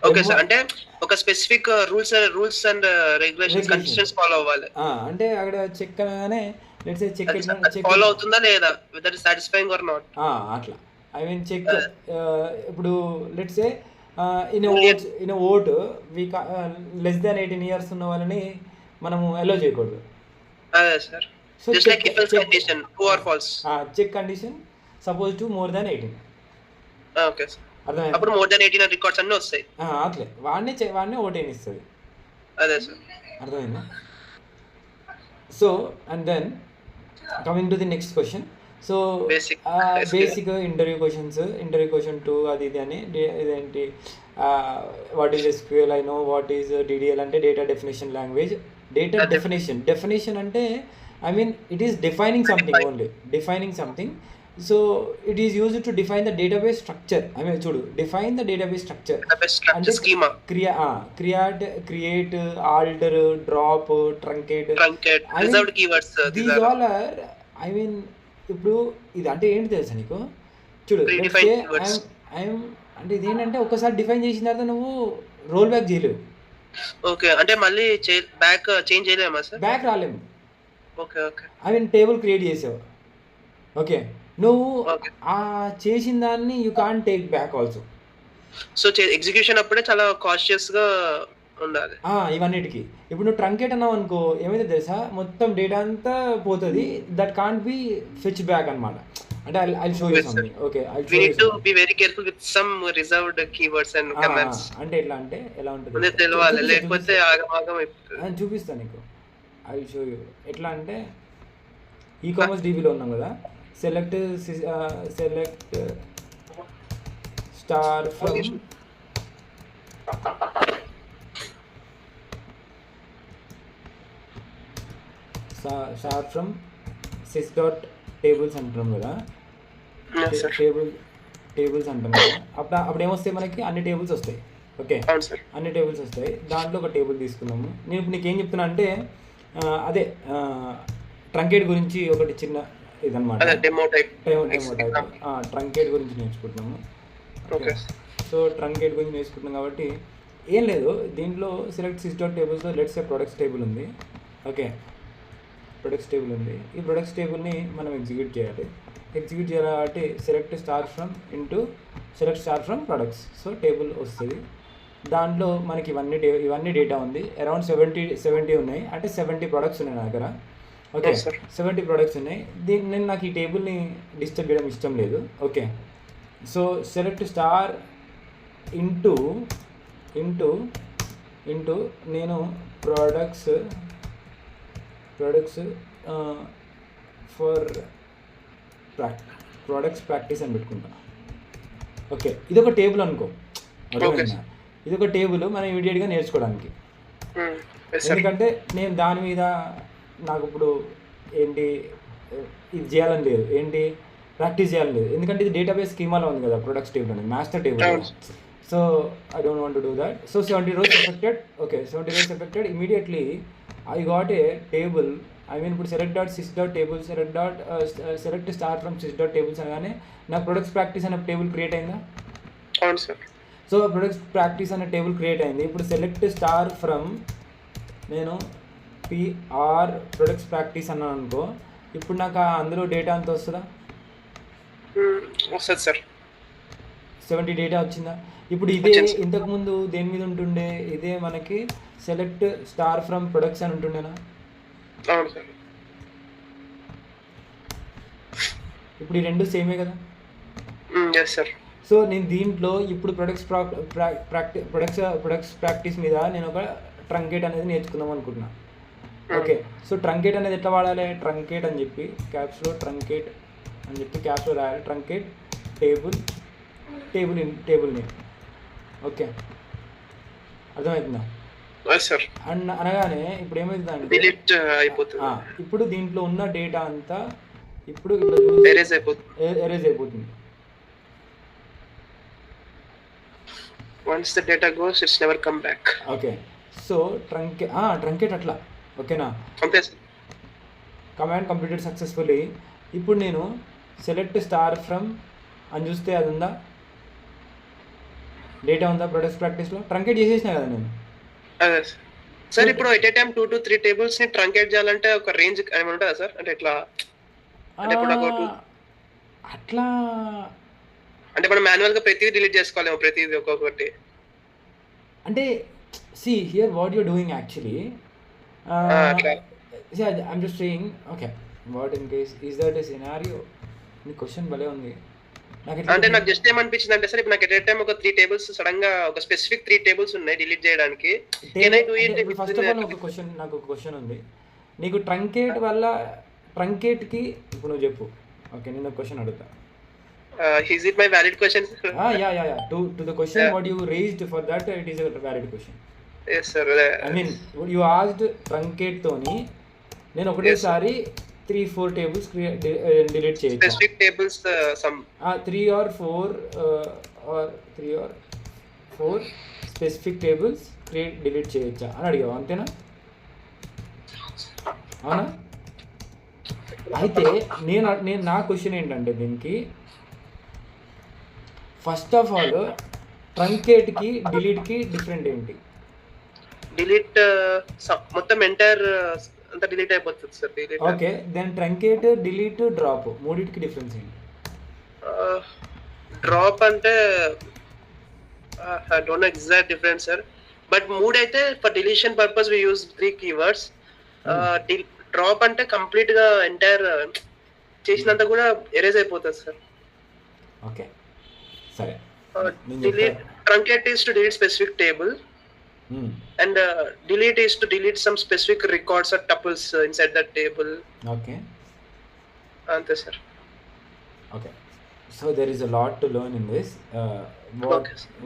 ఓకే సార్, అంటే ఒక specific rules and regulations conditions follow అవ్వాలి. అంటే అక్కడ చెక్ అనగానే లెట్స్ సే చెక్ ఫాలో అవుతుందా లేదా, whether is satisfying or not, అట్లా. ఐ మీన్ చెక్ ఇప్పుడు let's say in vote less than 18 years ఉన్న వాళ్ళని మనము అలో చేయకూడదు. అదే సార్, just like if else condition true or false. Check condition suppose to more than 18. Okay sir, అప్పుడు more than 18 records అన్నీ వస్తాయి. అట్లే వాడిని ఓటేని ఇస్తుంది. అదే సార్, అర్థమైందా? So and then coming to the next question. So basic interview question 2 అది ఇది అని ఇదేంటి, what is SQL, I know what is DDL అంటే data definition language. Data definition అంటే I mean it is defining something, only defining something. So it is used to define the database structure. I mean చూడు, define the database structure అంటే create, alter, drop, truncate, reserved keywords, these all are I mean ఇప్పుడు ఇది అంటే ఏంటి తెలుసా నీకు, చూడు predefine keywords. I'm అంటే ఇదేంటంటే ఒకసారి డిఫైన్ చేసిన తర్వాత నువ్వు రోల్ బ్యాక్ చేయలేవు. ఓకే. అంటే మళ్ళీ బ్యాక్ చేంజ్ చేయలేమా సార్? బ్యాక్ రాలేము. Okay. Okay. I mean table create చేసావు, ఓకే, నువ్వు ఓకే. ఆ చేసిన దాన్ని you can't take back also. So execution అప్పుడే చాలా కాన్షియస్‌గా ఉండాలి. ఇవన్నిటికి ఇప్పుడు నువ్వు ట్రంకేట్ అన్నావు అనుకో ఏమైతే తెలుసా, మొత్తం డేటా అంతా పోతుంది. That can't be fetch back అనమాట. అంటే I show you Yes, sir. Something. Okay, We need to be very careful with some reserved keywords and commands. అంటే ఎట్లా అంటే ఎలా ఉంటుంది ముందే తెలవాలి, లేకపోతే ఆగమాగం అయిపోతుంది. అని చూపిస్తాను నీకు. ఐ షో యూ ఎట్లా అంటే ఈ కామర్స్ డీబీలో ఉన్నాం కదా, select star from star from sys dot tables అంటున్నాం కదా, Yes, sir. టేబుల్స్ అంటాం కదా. అప్పుడు ఏమొస్తాయి మనకి అన్ని టేబుల్స్ వస్తాయి. ఓకే, అవును సార్. అన్ని టేబుల్స్ వస్తాయి. దాంట్లో ఒక టేబుల్ తీసుకున్నాము. నేను ఇప్పుడు నీకు ఏం చెప్తున్నా అంటే అదే ట్రంకేట్ గురించి ఒకటి చిన్న ఇదన్నమాట, అదే డెమో టైప్. ట్రంకేట్ గురించి నేర్చుకుంటున్నాము. ఓకే. సో ట్రంకేట్ గురించి నేర్చుకుంటున్నాం కాబట్టి ఏం లేదు, దీంట్లో సెలెక్ట్ సిస్ డాట్ టేబుల్స్లో లెట్స్ ఏ ప్రొడక్ట్స్ టేబుల్ ఉంది. ఓకే, ప్రొడక్ట్స్ టేబుల్ ఉంది. ఈ ప్రొడక్ట్స్ టేబుల్ని మనం ఎగ్జిక్యూట్ చేయాలి కాబట్టి select star from products. So table వస్తుంది. దాంట్లో మనకి ఇవన్నీ డేటా ఉంది. అరౌండ్ 70 ఉన్నాయి. అంటే 70 ప్రొడక్ట్స్ ఉన్నాయి నా దగ్గర. Okay, Yes, sir. 70 ప్రొడక్ట్స్ ఉన్నాయి. నేను నాకు ఈ టేబుల్ని డిస్టర్బ్ చేయడం ఇష్టం లేదు. Okay, so select star into నేను ప్రొడక్ట్స్ ఫర్ ప్రొడక్ట్స్ ప్రాక్టీస్ అని పెట్టుకుంటా. ఓకే, ఇదొక టేబుల్ అనుకో, అర్థమైందా? ఇదొక టేబుల్ మనం ఇమీడియట్గా నేర్చుకోవడానికి. Yes, sir. ఎందుకంటే నేను దాని మీద నాకు ఇప్పుడు ఏంటి ఇది చేయాలని లేదు, ఏంటి ప్రాక్టీస్ చేయాలని లేదు. ఎందుకంటే ఇది డేటాబేస్ స్కీమాలో ఉంది కదా, ప్రొడక్ట్స్ టేబుల్ అనేది master table. So I don't want to do that. So 70 rows affected. Okay, 70 rows affected. Immediately I got a table. I mean ఇప్పుడు select dot sys dot table select star from sys dot tables అనగానే నాకు products practice అనే table create అయిందా? అవును sir. So products practice అనే table create అయింది. ఇప్పుడు select star from నేను పిఆర్ ప్రొడక్ట్స్ ప్రాక్టీస్ అన్నాను అనుకో, ఇప్పుడు నాకు అందులో డేటా అంత వస్తుందా? వస్తుంది సార్. 70 డేటా వచ్చిందా? ఇప్పుడు ఇదే ఇంతకుముందు దేని మీద ఉంటుండే, ఇదే మనకి సెలెక్ట్ స్టార్ ఫ్రమ్ ప్రొడక్ట్స్ అని ఉంటుండేనా? అవును సార్. ఇప్పుడు ఈ రెండు సేమే కదా. Yes sir. సో నేను దీంట్లో ఇప్పుడు ప్రొడక్ట్స్ ప్రాక్టీస్ మీద నేను ఒక ట్రంకేట్ అనేది నేర్చుకుందాం అనుకుంటున్నా. ఓకే, సో ట్రంకేట్ అనేది ఎట్లా వాడాలి? ట్రంకేట్ అని చెప్పి క్యాప్స్లో ట్రంకేట్ అని చెప్పి క్యాప్స్లో రాయాలి. Truncate table name. ఓకే, అర్థమవుతుందా? అనగానే ఇప్పుడు ఏమవుతుందంటే డిలీట్ అయిపోతుంది. ఇప్పుడు దీంట్లో ఉన్న డేటా అంతా ఇప్పుడు ఎరేజ్ అయిపోతుంది. Once the data goes, it's never come back. Okay, so truncate అట్లా. ఓకేనా? అంతే సార్. Command completed successfully. ఇప్పుడు నేను సెలెక్ట్ స్టార్ ఫ్రమ్ అని చూస్తే అది ఉందా? డేటా ఉందా? ప్రొడక్ట్స్ ప్రాక్టీస్లో ట్రంకేట్ చేసేసినా కదా నేను. అదే సార్. ఇప్పుడు at a time 2 to 3 tables ని ట్రంకేట్ చేయాలంటే ఒక రేంజ్ ఏమైనా ఉంటుందా సార్? అంటే ఇట్లా అట్లా అంటే మనం మాన్యువల్ గా ప్రతిదీ డిలీట్ చేసుకోలేము, ప్రతిదీ ఒక్కొక్కటి. అంటే see here what you are doing actually. I'm just saying okay what in case is that a scenario. నీ క్వశ్చన్ భలే ఉంది. అంటే నాకు జస్ట్ ఏమనిపించింది అంటే సార్, ఇప్పుడు నాకు ఎట్ ఏ టైం ఒక 3 tables సడన్ గా ఒక స్పెసిఫిక్ 3 tables ఉన్నాయి డిలీట్ చేయడానికి. ఫస్ట్ ఆఫ్ ఆల్ నాకు ఒక క్వశ్చన్ ఉంది. నీకు ట్రంకేట్ వల్ల ట్రంకేట్కి ఇప్పుడు నువ్వు చెప్పు. ఓకే, నేను ఒక క్వశ్చన్ అడుగుతా. Is it my valid question? Yeah. To the question what you raised for that, it is a valid question. Yes sir. I mean you asked truncate toni నేను ఒకటేసారి 3-4 tables delete చేయొచ్చు. Specific tables some 3 or 4 specific tables delete చేయొచ్చా అని అడిగావు, అంతేనా? అవునా? అయితే నేను నా క్వశ్చన్ ఏంటంటే దీనికి ఫస్ట్ ఆఫ్ ఆల్ ట్రంకేట్కి డిలీట్కి డిఫరెంట్ ఏంటి? డిలీట్ మొత్తం ఎంటైర్ అంతా డిలీట్ అయిపోతుంది sir. Delete okay, then truncate, delete, drop మూడింటికి డిఫరెన్స్ ఏంటి? డ్రాప్ అంటే I don't know exact difference sir, but మూడ్ అయితే for deletion purpose we use 3 keywords. Drop అంటే కంప్లీట్ గా ఎంటైర్ చేసినంత కూడా ఎరేజ్ అయిపోతుంది సార్. ఓకే సరే. Delete truncate is to delete specific table and delete is to delete some specific records or tuples inside that table. Okay ante sir. Okay, so there is a lot to learn in this.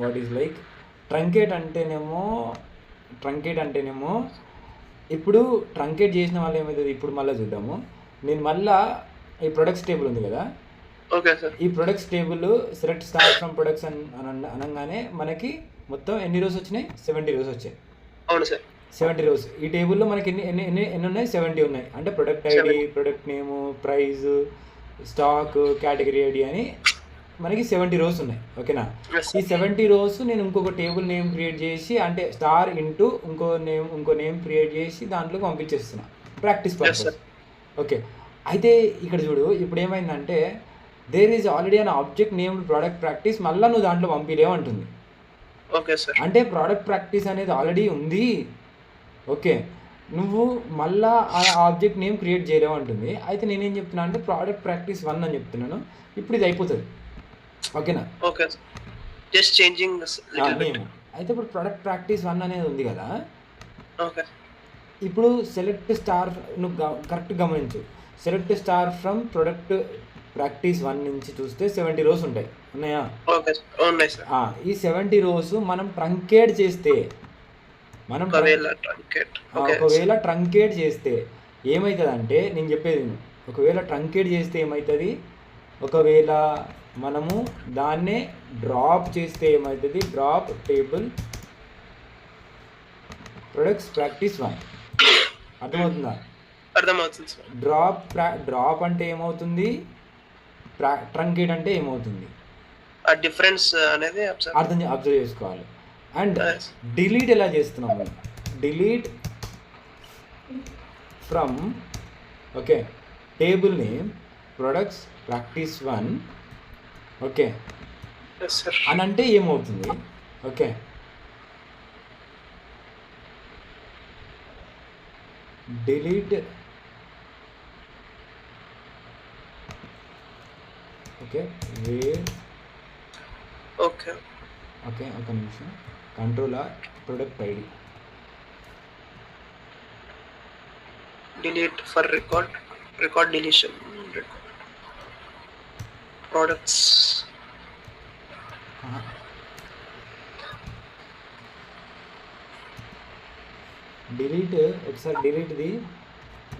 What is like truncate అంటేనేమో ఇప్పుడు truncate చేసిన వాళ్ళు ఏమవుతుంది ఇప్పుడు మళ్ళీ చూద్దాము. నేను మళ్ళా ఈ ప్రొడక్ట్స్ టేబుల్ ఉంది కదా, ఓకే సార్, ఈ products table select start from products అనగానే మనకి మొత్తం ఎన్ని రోస్ వచ్చినాయి? 70 రోస్ వచ్చాయి. అవును సార్, 70 రోస్. ఈ టేబుల్లో మనకి ఎన్ని ఉన్నాయి? 70 ఉన్నాయి. అంటే ప్రొడక్ట్ ఐడి, ప్రొడక్ట్ నేము, ప్రైస్, స్టాక్, కేటగిరీ ఐడి అని మనకి 70 రోస్ ఉన్నాయి. ఓకేనా? ఈ 70 రోస్ నేను ఇంకొక టేబుల్ నేమ్ క్రియేట్ చేసి, అంటే స్టార్ ఇంటూ ఇంకో నేమ్ క్రియేట్ చేసి దాంట్లో పంపించేస్తున్నా ప్రాక్టీస్ పర్పస్. ఓకే, అయితే ఇక్కడ చూడు, ఇప్పుడు ఏమైందంటే there is already an object name product practice, మళ్ళీ నువ్వు దాంట్లో పంపిలేవు అంటుంది. ఓకే సార్, అంటే ప్రోడక్ట్ ప్రాక్టీస్ అనేది ఆల్రెడీ ఉంది. ఓకే, నువ్వు మళ్ళా ఆ ఆబ్జెక్ట్ నేమ్ క్రియేట్ చేయలేవు అంటుంది. అయితే నేనేం చెప్తున్నా అంటే ప్రోడక్ట్ ప్రాక్టీస్ 1 అని చెప్తున్నాను. ఇప్పుడు ఇది అయిపోతుంది. ఓకేనా? Okay, just changing name. అయితే ఇప్పుడు ప్రోడక్ట్ ప్రాక్టీస్ 1 అనేది ఉంది కదా. ఓకే, ఇప్పుడు సెలెక్ట్ స్టార్, నువ్వు కరెక్ట్ గమనించు, select star from product practice 1 నుంచి చూస్తే 70 రోస్ ఉంటాయి. ఉన్నాయా? ఓకే ఉన్నాయి సార్. ఈ 70 రోస్ మనం ట్రంకేట్ చేస్తే, ఒకవేళ ట్రంకేట్ చేస్తే ఏమవుతుంది అంటే, నేను చెప్పేది ఒకవేళ ట్రంకేట్ చేస్తే ఏమవుతుంది, ఒకవేళ మనము దాన్నే డ్రాప్ చేస్తే ఏమవుతుంది, డ్రాప్ టేబుల్ ప్రొడక్ట్స్ ప్రాక్టీస్ 1. అర్థమవుతుందా? అర్థమవుతుంది సార్. డ్రాప్ అంటే ఏమవుతుంది, ట్రంకేట్ అంటే ఏమవుతుంది, ఆ డిఫరెన్స్ అనేది అబ్జర్వ్ చేసుకోవాలి. అండ్ డిలీట్ ఎలా చేస్తున్నాము? Delete from okay table name products practice 1. Okay అని అంటే ఏమవుతుంది? Okay, delete okay okay okay ఒక నిమిషం, control product ID, delete for record deletion products. Delete ఒకసారి డిలీట్ది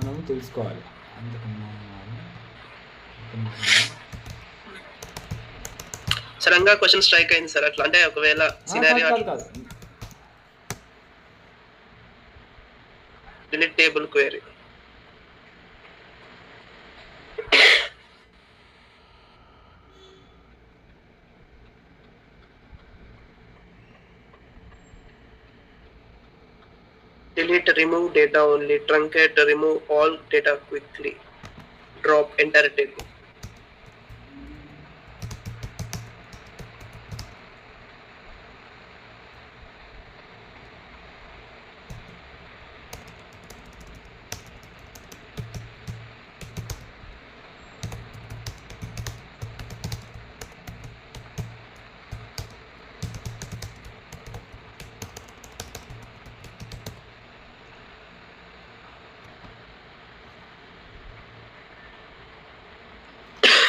మనం తెలుసుకోవాలి. అంతకన్నా సడన్గా క్వశ్చన్ స్ట్రైక్ అయింది సార్. అట్లా అంటే ఒకవేళ scenario delete table query. delete, remove data only, truncate, remove all data quickly, drop entire table.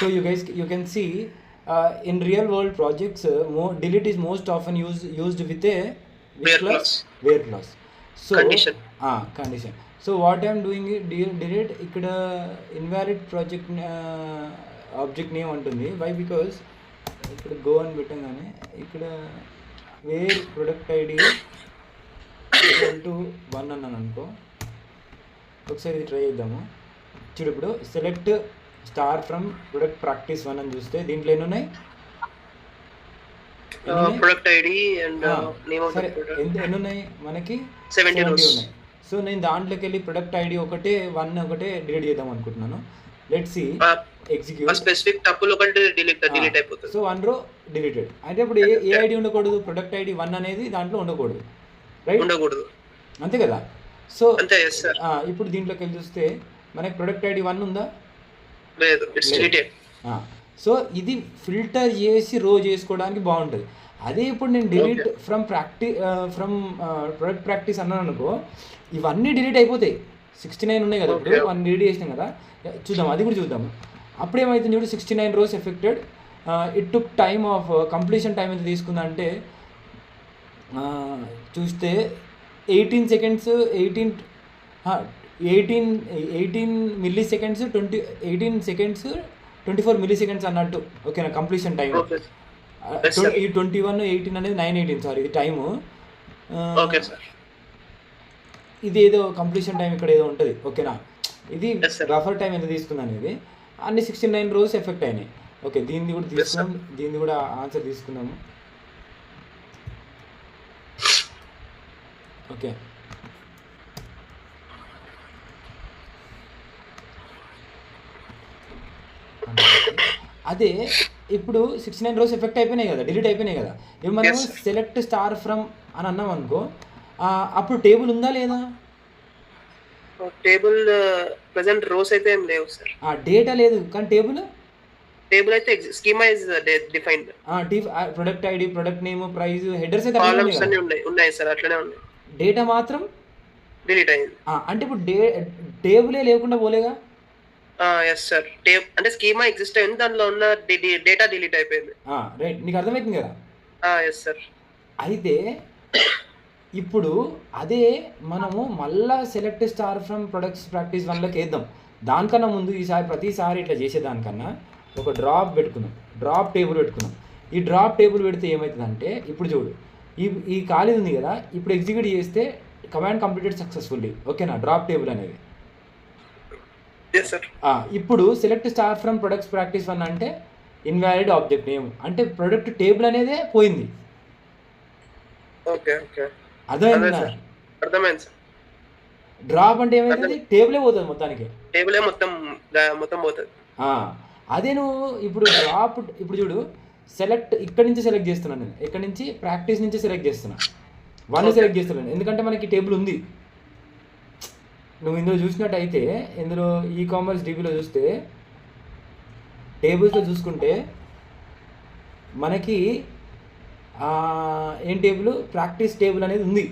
So you can see in real world projects, delete is most often used with a where clause. So condition. So what I am doing is delete ikkada invalid project object name antundi. Why? Because ikkada go అని పెట్టగానే ఇక్కడ where product id equal to 1 అన్నాను అనుకో. ఒకసారి ఇది try చేద్దాము. చూడు, ఇప్పుడు select star from product practice 1 అని చూస్తే దీంట్లో ఎన్ని ఉన్నాయి? Product ID and name of the సరే ప్రొడక్ట్. ఎన్ని ఉన్నాయి మనకి? 70 rows. ఉన్నాయి. సో నేను దాంట్లోకి వెళ్ళి ప్రొడక్ట్ ఐడి ఒకటే డిలీట్ చేద్దాం అనుకుంటున్నాను. Let's see execute. Specific tuple ఒకటి డిలీట్ అయిపోతుంది. So 1 row deleted. అంటే ఇప్పుడు ఏ ఐడి ఉండకూడదు? ప్రొడక్ట్ ఐడి 1 అనేది దాంట్లో ఉండకూడదు, రైట్? ఉండకూడదు, అంతే కదా. సో అంతే. yes sir. ఇప్పుడు దీంట్లోకి వెళ్ళి చూస్తే మనకి ప్రొడక్ట్ ఐడి 1 ఉందా? లేదు, ఇట్స్ డిలీటెడ్. సో ఇది ఫిల్టర్ చేసి రో చేసుకోవడానికి బాగుంటుంది. అదే ఇప్పుడు నేను డిలీట్ ఫ్రమ్ ప్రొడక్ట్ ప్రాక్టీస్ అన్నాను అనుకో, ఇవన్నీ డిలీట్ అయిపోతాయి. 69 ఉన్నాయి కదా, ఇప్పుడు 1 డిలీట్ చేసినాం కదా. చూద్దాం, అది కూడా చూద్దాం. అప్పుడు ఏమైతుంది చూడు, 69 rows affected. It took time of completion time ఎంత తీసుకుందంటే చూస్తే 18 seconds, 18 milliseconds, 18 seconds 24 milliseconds అన్నట్టు. ఓకేనా కంప్లీషన్ టైం. ఈ 21, 18 అనేది 9:18 సారీ ఇది టైము. ఇది ఏదో కంప్లీషన్ టైం ఇక్కడ ఏదో ఉంటుంది. ఓకేనా, ఇది బఫర్ టైం ఎంత తీసుకుంది అనేది. అన్ని 69 rows ఎఫెక్ట్ అయినాయి. ఓకే, దీన్ని కూడా తీసుకున్నాం, దీన్ని కూడా ఆన్సర్ తీసుకున్నాము. ఓకే, అదే ఇప్పుడు 69 rows ఎఫెక్ట్ అయిపోయినాయి కదా, డిలీట్ అయిపోయినాయి కదా. ఇప్పుడు మనం సెలెక్ట్ స్టార్ ఫ్రమ్ అని అన్నాం అనుకో, అప్పుడు టేబుల్ ఉందా లేదా? టేబుల్ ప్రెజెంట్ రోస్ అయితే ఏం లేవు సార్. డేటా లేదు, కానీ టేబుల్ అయితే schema is defined. Product ID, product name, price, headers అయితే కాలమ్స్ అన్ని ఉన్నాయి సార్, అట్లనే ఉన్నాయి. డేటా మాత్రం డిలీట్ అయింది. అంటే ఇప్పుడు టేబులే లేకుండా పోలేగా? ఎస్ సార్, అంటే స్కీమా ఎగ్జిస్ట్ అయింది, దానిలో ఉన్న డేటా డిలీట్ అయిపోయింది. రైట్, నీకు అర్థమవుతుంది కదా? Yes sir. అయితే ఇప్పుడు అదే మనము మళ్ళా select star from products practice 1లోకి వేద్దాం. దానికన్నా ముందు ప్రతిసారి ఇట్లా చేసేదానికన్నా ఒక డ్రాప్ టేబుల్ పెట్టుకున్నాం. ఈ డ్రాప్ టేబుల్ పెడితే ఏమవుతుందంటే, ఇప్పుడు చూడు, ఈ ఖాళీ ఉంది కదా, ఇప్పుడు ఎగ్జిక్యూట్ చేస్తే కమాండ్ కంప్లీటెడ్ సక్సెస్ఫుల్లీ. ఓకేనా, డ్రాప్ టేబుల్ అనేది. ఇప్పుడు select star from products practice 1 అంటే ఇన్వాలిడ్ ఆబ్జెక్ట్ నేమ్, అంటే ప్రొడక్ట్ టేబుల్ అనేదే పోయింది. అర్థమైందా? డ్రాప్ అంటే ఏమైంది, టేబులే పోతుంది, మొత్తానికి టేబులే మొత్తం పోతుంది. అదే నువ్వు ఇప్పుడు డ్రాప్, ఇప్పుడు చూడు, సెలెక్ట్ ఇక్కడ నుంచి సెలెక్ట్ చేస్తున్నాను నేను, ఇక్కడ నుంచి ప్రాక్టీస్ నుంచి సెలెక్ట్ చేస్తున్నా, 1 సెలెక్ట్ చేస్తున్నాను, ఎందుకంటే మనకి టేబుల్ ఉంది. నువ్వు ఇందులో చూసినట్టయితే, ఇందులో ఈకామర్స్ డీబీలో చూస్తే, టేబుల్స్లో చూసుకుంటే మనకి ఏం టేబుల్, ప్రాక్టీస్ టేబుల్ అనేది ఉంది.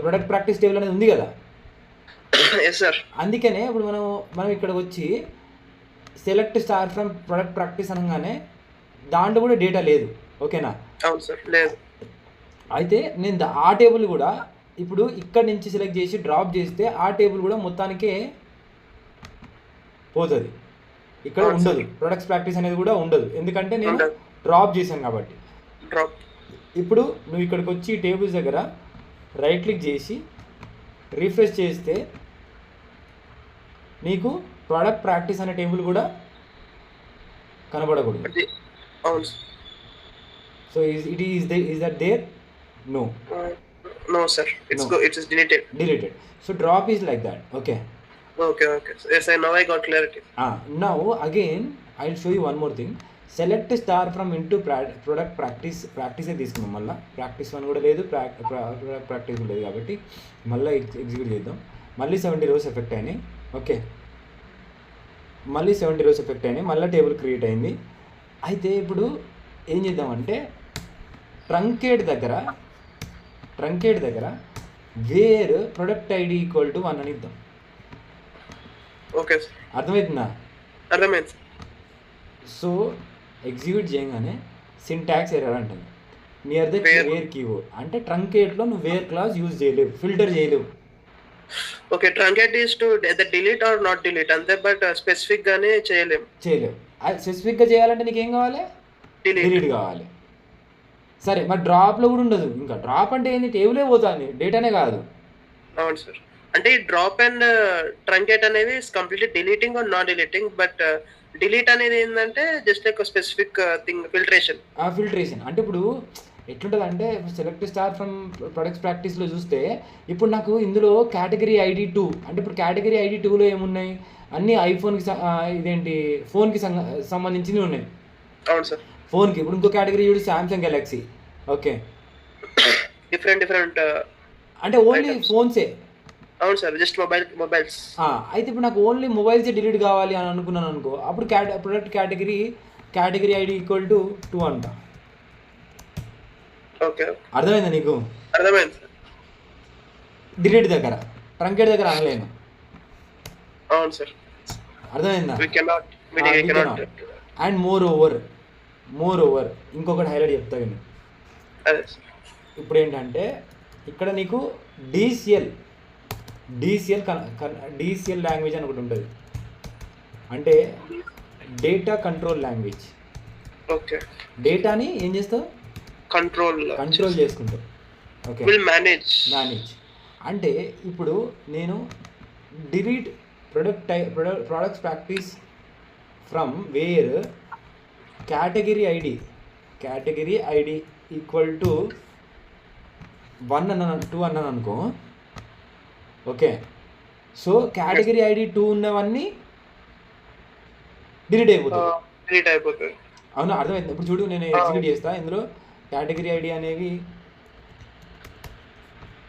ప్రొడక్ట్ ప్రాక్టీస్ టేబుల్ అనేది ఉంది కదా. అందుకనే ఇప్పుడు మనం ఇక్కడికి వచ్చి select star from product practice అనగానే దాంట్లో కూడా డేటా లేదు. ఓకేనా? అయితే నేను ఆ టేబుల్ కూడా ఇప్పుడు ఇక్కడ నుంచి సెలెక్ట్ చేసి డ్రాప్ చేస్తే ఆ టేబుల్ కూడా మొత్తానికే పోతుంది, ఇక్కడ ఉండదు. ప్రొడక్ట్స్ ప్రాక్టీస్ అనేది కూడా ఉండదు, ఎందుకంటే నేను డ్రాప్ చేశాను కాబట్టి. ఇప్పుడు నువ్వు ఇక్కడికి వచ్చి టేబుల్స్ దగ్గర రైట్ క్లిక్ చేసి రిఫ్రెష్ చేస్తే నీకు ప్రొడక్ట్ ప్రాక్టీస్ అనే టేబుల్ కూడా కనబడకూడదు. So is that there? No sir, it is deleted. So drop is like that. Okay, yes sir, now I got clarity. Now again I'll show you one more thing. Select star from into product practice ఏ తీసుకున్నాం. మళ్ళీ practice 1 కూడా లేదు, practice కూడా లేదు, కాబట్టి మళ్ళీ execute చేద్దాం. మళ్ళీ 70 rows ఎఫెక్ట్ అయినాయి. ఓకే, మళ్ళీ 70 rows ఎఫెక్ట్ అయినాయి, మళ్ళీ టేబుల్ క్రియేట్ అయింది. అయితే ఇప్పుడు ఏం చేద్దామంటే, ట్రంకేట్ దగ్గర where product ID equal to 1 అని ఇద్దాం. ఓకే, అర్థమవుతుందా? అర్థమైంది. సో ఎగ్జిక్యూట్ చేయగానే సింటాక్స్ ఎర్రర్ అంటుంది, నియర్ ద వేర్ కీవర్డ్. అంటే ట్రంకేట్లో నువ్వు వేర్ క్లాస్ యూజ్ చేయలేవు, ఫిల్టర్ చేయలేవు. Okay, truncate is to delete or not delete అంతే, బట్ స్పెసిఫిక్ గానే చేయలేవు. స్పెసిఫిక్గా చేయాలంటే నీకు ఏం కావాలి? డిలీట్ కావాలి. సరే, మరి డ్రాప్లో కూడా ఉండదు. ఇంకా డ్రాప్ అంటే ఏంటి, టేబులే పోతుంది, డేటానే కాదు. అవును సార్, అంటే ఈ డ్రాప్ అండ్ ట్రంకేట్ అనేవి completely deleting or not deleting, but delete అనేది ఏంటంటే జస్ట్ ఒక స్పెసిఫిక్ థింగ్ ఫిల్టరేషన్ అంటే ఇప్పుడు ఎట్లుంటుంది అంటే సెలెక్ట్ స్టార్ ఫ్రమ్ ప్రొడక్ట్స్ ప్రాక్టీస్లో చూస్తే ఇప్పుడు నాకు ఇందులో కేటగిరీ ఐడి 2 అంటే ఇప్పుడు కేటగిరీ ఐడి 2లో ఏమున్నాయి అన్ని ఐఫోన్కి ఇదేంటి ఫోన్కి సంబంధించినవి ఉన్నాయి. అవును సార్. ఫోన్కి ఇప్పుడు ఇంకో కేటగిరీ చూడు శాంసంగ్ గెలాక్సీ. ఓకే, డిఫరెంట్ అంటే ఓన్లీ ఫోన్సే. అవును సార్, జస్ట్ మొబైల్స్. అయితే ఇప్పుడు నాకు ఓన్లీ మొబైల్సే డిలీట్ కావాలి అని అనుకున్నాను అనుకో, అప్పుడు product category ID equal to 2 అంట. ఓకే, అర్థమైందా నీకు? అర్థమైంది సార్. డిలీట్ దగ్గర ట్రంకేట్ దగ్గర అనలేను. అవును సార్, అర్థమైందా? అండ్ మోర్ ఓవర్ ఇంకొకటి హైలైట్ చెప్తా విను. ఇప్పుడు ఏంటంటే ఇక్కడ నీకు డిసిఎల్ లాంగ్వేజ్ అని ఒకటి ఉంటుంది, అంటే డేటా కంట్రోల్ లాంగ్వేజ్. ఓకే, డేటాని ఏం చేస్తావు? కంట్రోల్ చేసుకుంటావు. ఓకే, మేనేజ్ అంటే ఇప్పుడు నేను delete products practice from where category ID equal to 1 అన్నాను, 2 అన్నాను అనుకో. ఓకే, సో కేటగిరీ ఐడి 2 ఉన్నవన్నీ డిలీట్ అయిపోతాయి. అవునా? అర్థమైంది. ఇప్పుడు చూడు, నేను ఎగ్జిక్యూట్ చేస్తా. ఇందులో కేటగిరీ ఐడి అనేవి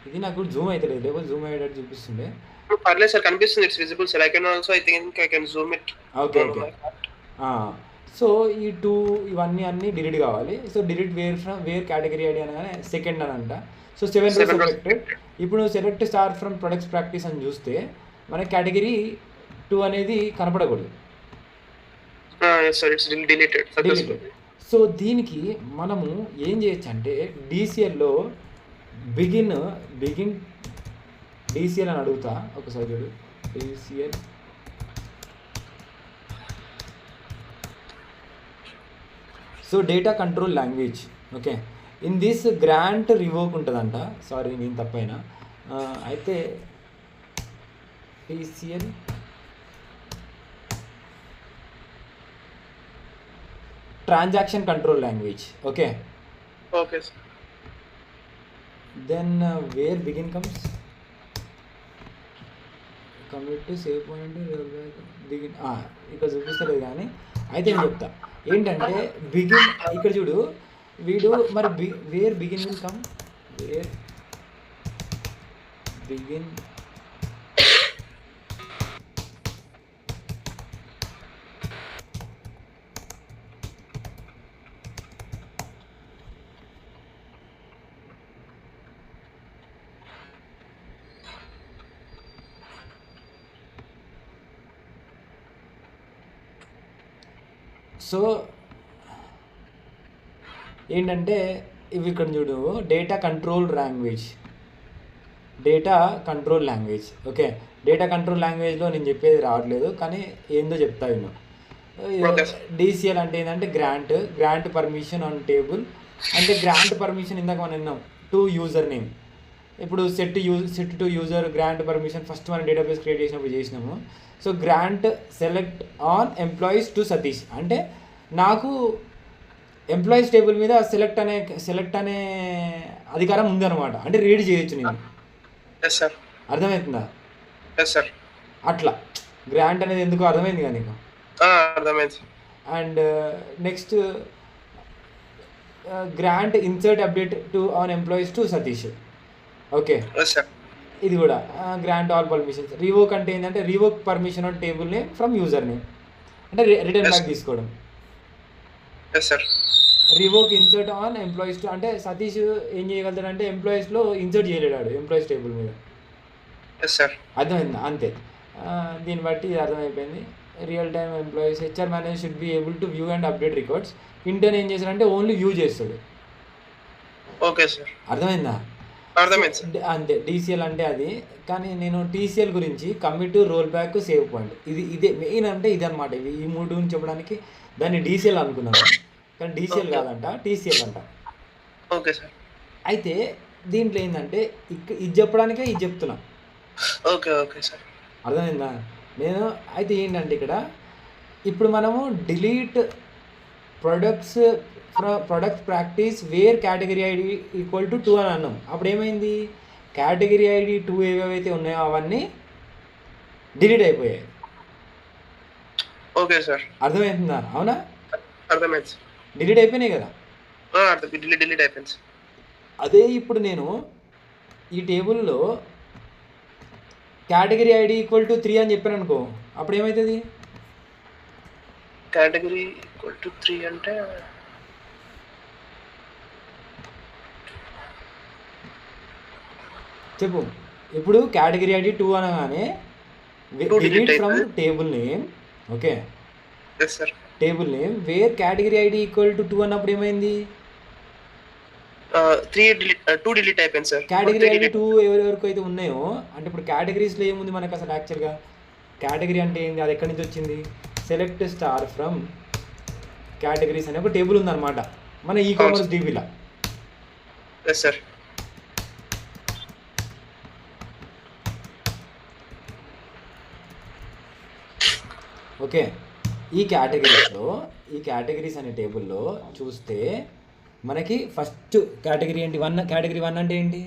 ఇది నాకు జూమ్ అవుతలేదు, లేకపోతే జూమ్ అయ్యేటట్టు చూపిస్తుండే. పర్లేదు సార్, కనిపిస్తుంది. It's visible sir. I can also I think I can zoom it. Okay. So ఈ 2 ఇవన్నీ అన్నీ డిలీట్ కావాలి. సో డిలీట్ వేర్ కేటగిరీ ఐడి అనగానే సెకండ్ అని అంట. So 7 rows selected. ఇప్పుడు select star from products practice అని చూస్తే మనకి కేటగిరీ 2 అనేది కనపడకూడదు. డిలీటెడ్. సో దీనికి మనము ఏం చేయొచ్చు అంటే డిసిఎల్లో బిగిన్ డిసిఎల్ అని అడుగుతా. ఒకసారి చూడు, DCL so data control language. Okay, in this grant revoke ఉంటుందంట. సారీ, నేను తప్పైనా. అయితే DCL transaction control language. Okay, then where begin comes commit to save point begin. ఇక్కడ చూపిస్తలేదు కానీ అయితే నేను చెప్తా ఏంటంటే బిగిన్. ఇక్కడ చూడు, వీడు మరి where begin will come, where begin so ఏంటంటే ఇవి ఇక్కడ చూడు, data control language. Okay, data control లాంగ్వేజ్లో నేను చెప్పేది రావట్లేదు కానీ ఏందో చెప్తా విను. డిసిఎల్ అంటే ఏంటంటే గ్రాంట్ పర్మిషన్ ఆన్ టేబుల్. అంటే గ్రాంట్ పర్మిషన్ ఇందాక మనం విన్నాం టు యూజర్ నేమ్. ఇప్పుడు set to user grant permission first మనం డేటాబేస్ క్రియేట్ చేసినప్పుడు చేసినాము. So grant select on employees to Satish అంటే నాకు ఎంప్లాయీస్ టేబుల్ మీద సెలెక్ట్ అనే అధికారం ఉందన్నమాట. అంటే రీడ్ చేయొచ్చు నేను. అర్థమవుతుందా? అట్లా గ్రాంట్ అనేది ఎందుకు అర్థమైంది కానీ నీకు? అర్థమైంది. And next grant insert update to on employees to Satish. Okay, ఇది కూడా గ్రాంట్ ఆల్ పర్మిషన్స్. రివోక్ అంటే ఏంటంటే revoke permission on table name from user name అంటే రిటర్న్ బ్యాక్ తీసుకోవడం. Revoke insert on employees to అంటే సతీష్ ఏం చేయగలుగుతాడు అంటే ఎంప్లాయీస్లో ఇన్సర్ట్ చేయలేడు ఎంప్లాయీస్ టేబుల్ మీద. అర్థమైంది అంతే. దీన్ని బట్టి ఇది అర్థమైపోయింది. Real time employees HR manager should be able to view and update records. Intern ఏం చేస్తాడంటే ఓన్లీ వ్యూ చేస్తాడు. ఓకే సార్, అర్థమైందా? అంతే. డిసిఎల్ అంటే అది. కానీ నేను టీసీఎల్ గురించి commit roll back save point ఇదే మెయిన్ అంటే ఇది అనమాట. ఈ మూడు గురించి చెప్పడానికి దాన్ని డిసిఎల్ అనుకున్నాను కానీ డిసిఎల్ కాదంట, టీసీఎల్ అంట. Okay sir. అయితే దీంట్లో ఏంటంటే ఇది చెప్పడానికే ఇది చెప్తున్నా. ఓకే ఓకే సార్, అర్థమైందా? నేను అయితే ఏంటంటే ఇక్కడ ఇప్పుడు మనము delete products product practice where category ID equal to 2 అని అన్నాం. అప్పుడు ఏమైంది, కేటగిరీ ఐడి 2 ఏవేవైతే ఉన్నాయో అవన్నీ డిలీట్ అయిపోయాయి. ఓకే సార్, అర్థమవుతుందా? అవునా, అర్థమైంది. డిలీట్ అయిపోయినాయి కదా. డిలీట్ అయిపోయింది. అదే ఇప్పుడు నేను ఈ టేబుల్లో కేటగిరీ ఐడి ఈక్వల్ టు 3 అని చెప్పాను అనుకో, అప్పుడు ఏమవుతుంది? కేటగిరీ ఈక్వల్ టు 3 అంటే చెప్పు. ఇప్పుడు కేటగిరీ ఐడి 2 అనగానే delete from table name. Okay, table name wear category ID equal to 2 అన్నప్పుడు ఏమైంది? 2 డిలీట్ అయిపోయింది సార్. కేటగిరీ ఐడి 2 ఎవరెవరికి అయితే ఉన్నాయో, అంటే ఇప్పుడు కేటగిరీస్లో ఏముంది మనకు అసలు యాక్చువల్గా? కేటగిరీ అంటే ఏంది, అది ఎక్కడి నుంచి వచ్చింది? సెలెక్ట్ స్టార్ ఫ్రమ్ కేటగిరీస్ అనే ఒక టేబుల్ ఉందన్నమాట మన ఈ కామర్స్ డీబీలో. సార్ ఓకే, ఈ కేటగిరీస్ అనే టేబుల్లో చూస్తే మనకి ఫస్ట్ కేటగిరీ ఏంటి? 1. కేటగిరీ 1 అంటే ఏంటి?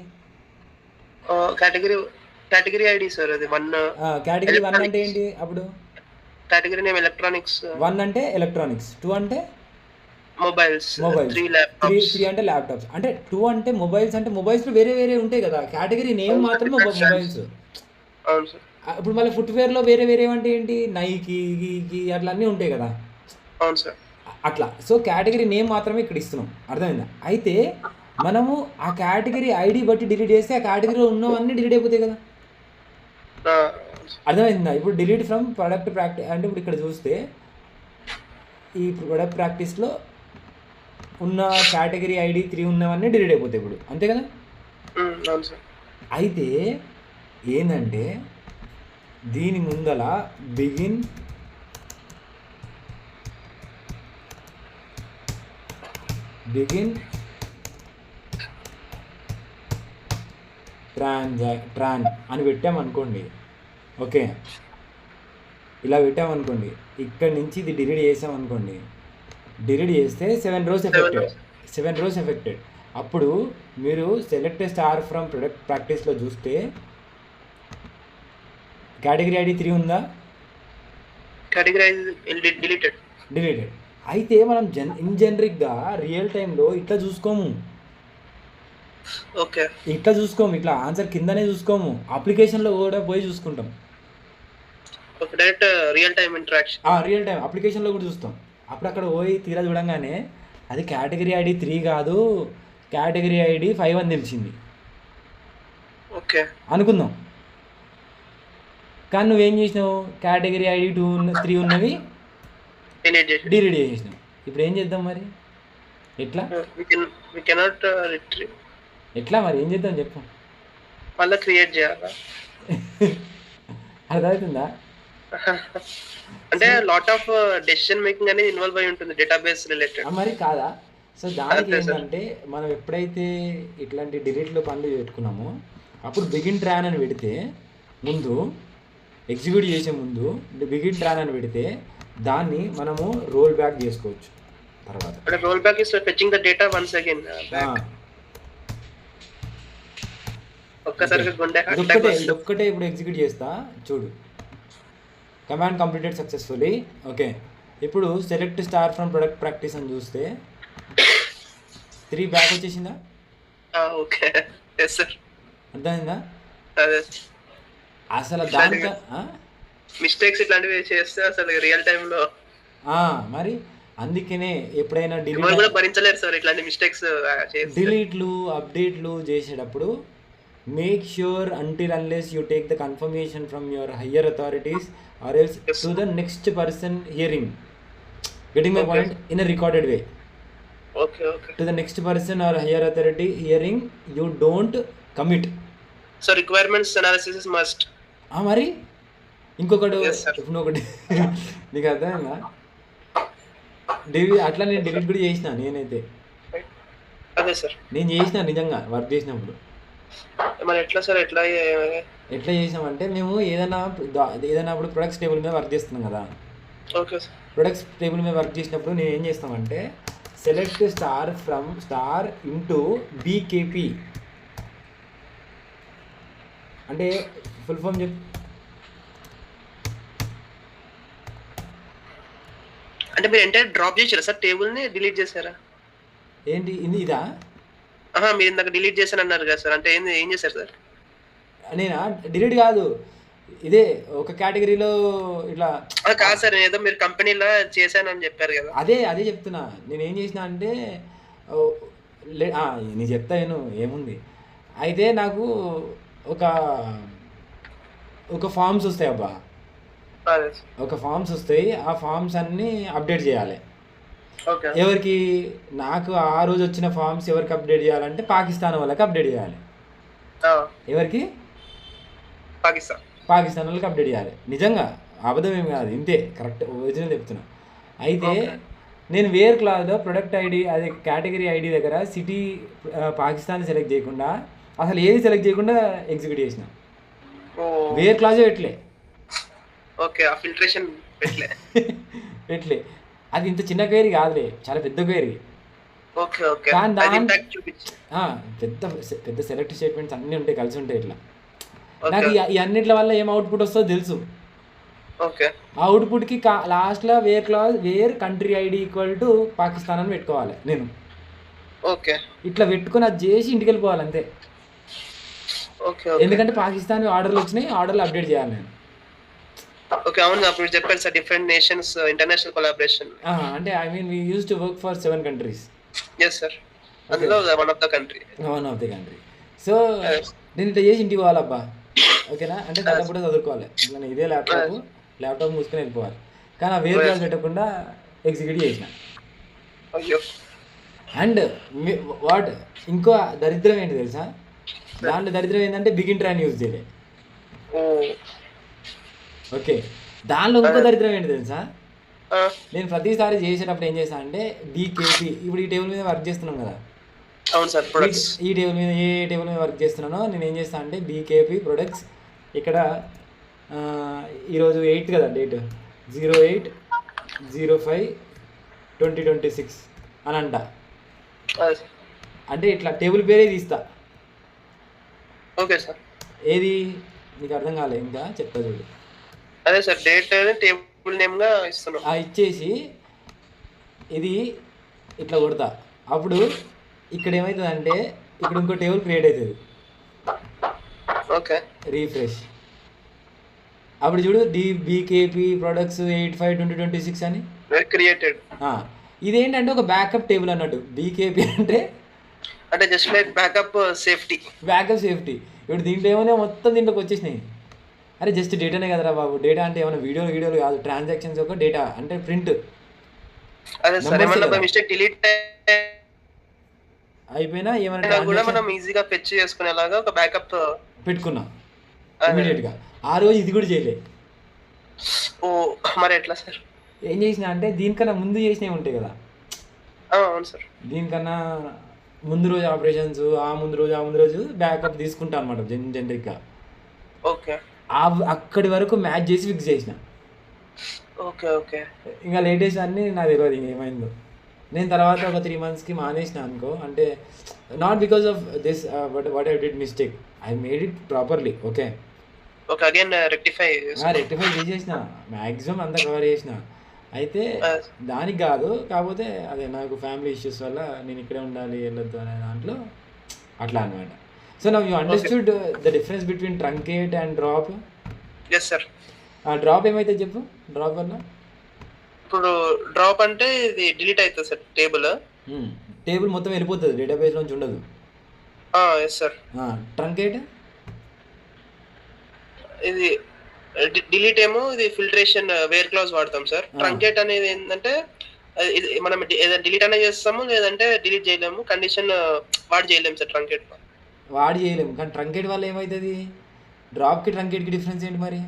కేటగిరీ ఐడి సార్, అది 1. కేటగిరీ 1 అంటే ఏంటి? అప్పుడు కేటగిరీ నేమ్ ఎలక్ట్రానిక్స్. 1 అంటే ఎలక్ట్రానిక్స్, 2 అంటే మొబైల్స్, 3 అంటే ల్యాప్టాప్స్. అంటే 2 అంటే మొబైల్స్, అంటే మొబైల్స్లో వేరే వేరే ఉంటాయి కదా, కేటగిరీ నేమ్ మాత్రమే మొబైల్స్. అవును సార్. ఇప్పుడు మళ్ళీ ఫుట్వేర్లో వేరే వేరే అంటే ఏంటి? నైకి, గీకి అట్లా అన్నీ ఉంటాయి కదా. అవును సార్. అట్లా. సో కేటగిరీ నేమ్ మాత్రమే ఇక్కడ ఇస్తున్నాం, అర్థమైందా? అయితే మనము ఆ కేటగిరీ ఐడి బట్టి డిలీట్ చేస్తే ఆ కేటగిరీలో ఉన్నవన్నీ డిలీట్ అయిపోతాయి కదా, అర్థమైందా? ఇప్పుడు డిలీట్ ఫ్రమ్ ప్రొడక్ట్ ప్రాక్టీస్ అంటే ఇప్పుడు ఇక్కడ చూస్తే ఈ ప్రొడక్ట్ ప్రాక్టీస్లో ఉన్న కేటగిరీ ఐడి 3 ఉన్నవన్నీ డిలీట్ అయిపోతాయి ఇప్పుడు, అంతే కదా. అయితే ఏంటంటే దీని ముందల బిగిన్ ట్రాన్ అని పెట్టామనుకోండి. ఓకే, ఇలా పెట్టామనుకోండి, ఇక్కడ నుంచి ఇది డిలీట్ చేసామనుకోండి. డిలీట్ చేస్తే 7 rows ఎఫెక్టెడ్. అప్పుడు మీరు సెలెక్ట్ స్టార్ ఫ్రమ్ ప్రొడక్ట్ ప్రాక్టీస్లో చూస్తే కేటగిరీ ఐడి 3 ఉందా? Category deleted. అయితే మనం జనరిక్గా రియల్ టైంలో ఇట్లా చూసుకోము. ఓకే, ఇట్లా చూసుకోము, ఇట్లా ఆన్సర్ కిందనే చూసుకోము, అప్లికేషన్లో కూడా పోయి చూసుకుంటాం. Direct real time interaction. Real time అప్లికేషన్లో కూడా చూస్తాం. అప్పుడు అక్కడ పోయి తీరా చూడంగానే అది కేటగిరీ ఐడి 3 కాదు, కేటగిరీ ఐడి 5 అని తెలిసింది. ఓకే అనుకుందాం. కానీ నువ్వేం చేసినావు? కేటగిరీ ఐడి 2 3 ఉన్నవి డిలీట్ చేసినావు. ఇప్పుడు ఏం చేద్దాం మరి? ఎట్లా మరి ఏం చేద్దాం చెప్పు. మళ్ళీ క్రియేట్ చేయాలా? అర్థమవుతుందా? అంటే లాట్ ఆఫ్ డెసిషన్ మేకింగ్ అనేది ఇన్వాల్వ్ అయి ఉంటుంది డేటాబేస్ రిలేటెడ్. మరి కాదా? సో దానికి ఏంటంటే మనం ఎప్పుడైతే ఇట్లాంటి డిలీట్లో పనులు పెట్టుకున్నామో అప్పుడు బిగిన్ ట్రాన్ అని పెడితే, ముందు ఎగ్జిక్యూట్ చేసే ముందు బిగిన్ ట్రాన్ అని పెడితే దాన్ని మనము రోల్ బ్యాక్ చేసుకోవచ్చు. తర్వాత అంటే roll back is fetching the data once again back. ఒక్కసారిగా ఒక్కటే ఇప్పుడు ఎగ్జిక్యూట్ చేస్తా చూడు. Command completed successfully. ఓకే, ఇప్పుడు select star from product practice అని చూస్తే 3 బ్యాక్ వచ్చేసిందా? Okay, yes sir. అర్థమైందా? అసలు దాంట్లో మిస్టేక్స్ ఇట్లాంటివి చేస్తే అసలు రియల్ టైంలో మరి అందుకనే ఎప్పుడైనా భరించలేరు సార్ ఇట్లాంటి మిస్టేక్స్. డిలీట్లు అప్డేట్లు చేసేటప్పుడు make sure until unless you take the confirmation from your higher authorities or else to the next person hearing, getting my point, in a recorded way. Okay. To the next person or higher authority hearing, you don't commit. So requirements analysis is must. మరి ఇంకొకటి ఒకటి నీకు అర్థమైందా? అట్లా నేను delete కూడా చేసిన. నేనైతే అదే సార్ నేను చేసిన నిజంగా వర్క్ చేసినప్పుడు. మరి ఎట్లా సార్ ఎట్లా చేసామంటే మేము ఏదైనా అప్పుడు ప్రొడక్ట్స్ టేబుల్ మీద వర్క్ చేస్తున్నాం కదా. Okay sir. ప్రొడక్ట్స్ టేబుల్ మీద వర్క్ చేసినప్పుడు నేను ఏం చేస్తామంటే select star from star into BKP అంటే ఫుల్ ఫామ్ చెప్పు. అంటే మీరు ఎంటైర్ డ్రాప్ చేసారా సార్, టేబుల్ ని డిలీట్ చేశారా? ఏంటి ఇది ఇదా? మీరు ఇందాక డిలీట్ చేశాను అన్నారు కదా సార్, అంటే ఏం చేశారు సార్? నేనా డిలీట్ కాదు, ఇదే ఒక కేటగిరీలో ఇట్లా కాదు సార్, ఏదో మీరు కంపెనీలో చేశానని చెప్పారు కదా. అదే చెప్తున్నా. నేను ఏం చేసిన అంటే నేను చెప్తాను ఏముంది. అయితే నాకు ఒక ఫామ్స్ వస్తాయి అబ్బా, ఒక ఫామ్స్ వస్తాయి. ఆ ఫామ్స్ అన్నీ అప్డేట్ చేయాలి. ఎవరికి? నాకు ఆ రోజు వచ్చిన ఫామ్స్ ఎవరికి అప్డేట్ చేయాలంటే పాకిస్తాన్ వాళ్ళకి అప్డేట్ చేయాలి. ఎవరికి? పాకిస్తాన్ వాళ్ళకి అప్డేట్ చేయాలి. నిజంగా అబద్ధం ఏమి కాదు, ఇంతే, కరెక్ట్ ఒరిజినల్ చెప్తున్నా. అయితే నేను వేర్ క్లాస్లో ప్రొడక్ట్ ఐడి అదే కేటగిరీ ఐడి దగ్గర సిటీ పాకిస్తాన్ సెలెక్ట్ చేయకుండా అసలు ఏది సెలెక్ట్ చేయకుండా ఎగ్జిక్యూట్ చేసిన. వేర్ క్లాజే పెట్టలే. పెట్టలే. అది ఇంత చిన్న క్వేరీ కాదులే, చాలా పెద్ద క్వేరీ. కానీ పెద్ద సెలెక్ట్ స్టేట్మెంట్స్ అన్నీ ఉంటాయి, కలిసి ఉంటాయి. ఇట్లా నాకు ఈ అన్నిట్ల వల్ల ఏం అవుట్పుట్ వస్తుందో తెలుసు. ఆ అవుట్పుట్కి లాస్ట్లో where country ID equal to Pakistan అని పెట్టుకోవాలి నేను. ఇట్లా పెట్టుకుని అది చేసి ఇంటికి వెళ్ళిపోవాలి అంతే. ఎందుకంటే పాకిస్తాన్ ఆర్డర్లు వచ్చినాయి, ఆర్డర్లు అప్డేట్ చేయాలి నేను. అవును, అప్పుడు చెప్పారు sir, different nations international collaboration. అంటే I mean we used to work for 7 countries. yes sir, అందులో one of the country. So నేను ఇట్లా చేసి ఇంటికి పోవాలబ్బా, ఓకేనా? అంటే దాంట్లో కూడా చదువుకోవాలి. నేను ఇదే ల్యాప్టాప్ మూసుకొని వెళ్ళిపోవాలి. కానీ ఆ వేరే క్లాస్ పెట్టకుండా ఎగ్జిక్యూట్ చేసిన. అండ్ వాట్ ఇంకో దరిద్రం ఏంటి తెలుసా? దాంట్లో దరిద్రం ఏంటంటే బిగిన్ ట్రైన్ యూజ్ చేయలే. ఓకే, దానిలో ఇంకో దరిద్రం ఏంటి తెలుసా? నేను ప్రతిసారి చేసేటప్పుడు ఏం చేస్తాను అంటే బీకేపీ, ఇప్పుడు ఈ టేబుల్ మీద వర్క్ చేస్తున్నాం కదా, ఈ టేబుల్ మీద ఏ టేబుల్ మీద వర్క్ చేస్తున్నానో నేను ఏం చేస్తాను అంటే బీకేపీ ప్రొడక్ట్స్, ఇక్కడ ఈరోజు 8 కదా డేట్, 08/05/2026 అని అంట. అంటే ఇట్లా టేబుల్ పేరే తీస్తా. ఓకే సార్, ఏది నీకు అర్థం కాలేదు ఇంకా చెప్తా చూడు. అదే సార్, డేట్ టేబుల్ నేమ్ గా ఇస్తున్నాం. ఇచ్చేసి ఇది ఇట్లా కొడతా. అప్పుడు ఇక్కడ ఏమవుతుంది అంటే ఇక్కడ ఇంకో టేబుల్ క్రియేట్ అవుతుంది. Okay, refresh. అప్పుడు చూడు బీకేపీ ప్రొడక్ట్స్ 8/5/2026 అని క్రియేటెడ్. ఇదేంటంటే ఒక బ్యాకప్ టేబుల్ అన్నట్టు. బీకేపీ అంటే జస్ట్ లైక్ బ్యాకప్ సేఫ్టీ. ఇప్పుడు దీంట్లో ఏమైనా మొత్తం దీంట్లోకి వచ్చేసినాయి. అరే జస్ట్ డేటానే కదరా బాబు. డేటా అంటే ఏమైనా వీడియోలు కాదు, ట్రాన్సాక్షన్స్ ఒక డేటా అంటే ప్రింట్. అయిపోయినా ఏమైనా మనం ఈజీగా ఫెచ్ చేసుకునేలాగా ఒక బ్యాకప్ పెట్టుకున్నా ఇమీడియట్ గా. ఆ రోజు ఇది కూడా చేయలే. మరి ఎట్లా సార్? ఏం చేసినా అంటే దీనికన్నా ముందు చేసినవి ఉంటాయి కదా. అవును సార్, దీనికన్నా ముందు రోజు ఆపరేషన్స్, ఆ ముందు రోజు బ్యాకప్ తీసుకుంటా అనమాట జనరిక్గా. ఓకే, అక్కడి వరకు మ్యాచ్ చేసి ఫిక్స్ చేసిన. ఓకే. ఇంకా లేటెస్ట్ అన్నీ నాకు తెలియదు ఏమైందో. నేను తర్వాత ఒక 3 months మానేసిన అనుకో. అంటే not because of this what I did mistake, I made it properly. Okay, again rectify చేసేసిన, మ్యాక్సిమం అంతా కవర్ చేసిన. అయితే దానికి కాదు, కాకపోతే అదే నాకు ఫ్యామిలీ ఇష్యూస్ వల్ల నేను ఇక్కడే ఉండాలి వెళ్ళొద్దు అనే దాంట్లో అట్లా అనమాట. So now you understood the difference between truncate and drop. yes sir. ఆ డ్రాప్ ఏమైతే చెప్పు. డ్రాప్ వల్ల ఇప్పుడు డ్రాప్ అంటే ఇది డిలీట్ అవుతుంది సార్, టేబుల్ మొత్తం వెళ్ళిపోతుంది, డేటాబేస్ నుంచి ఉండదు. yes sir. ట్రంకేట్ ఇది డిలీట్ ఏమో ఇది ఫిల్టరేషన్ వేర్ క్లాజ్ వాడతాం సార్. ట్రంకేట్ అనేది ఏంటంటే మనం ఏదైనా డిలీట్ అనేది చేస్తాము, లేదంటే డిలీట్ చేయలేము, కండిషన్ వాడి చేయలేము సార్. ట్రంకేట్ వాడి చేయలేము, కానీ ట్రంకేట్ వల్ల ఏమవుతుంది? డ్రాప్కి ట్రంకేట్కి డిఫరెన్స్ ఏంటి మరి?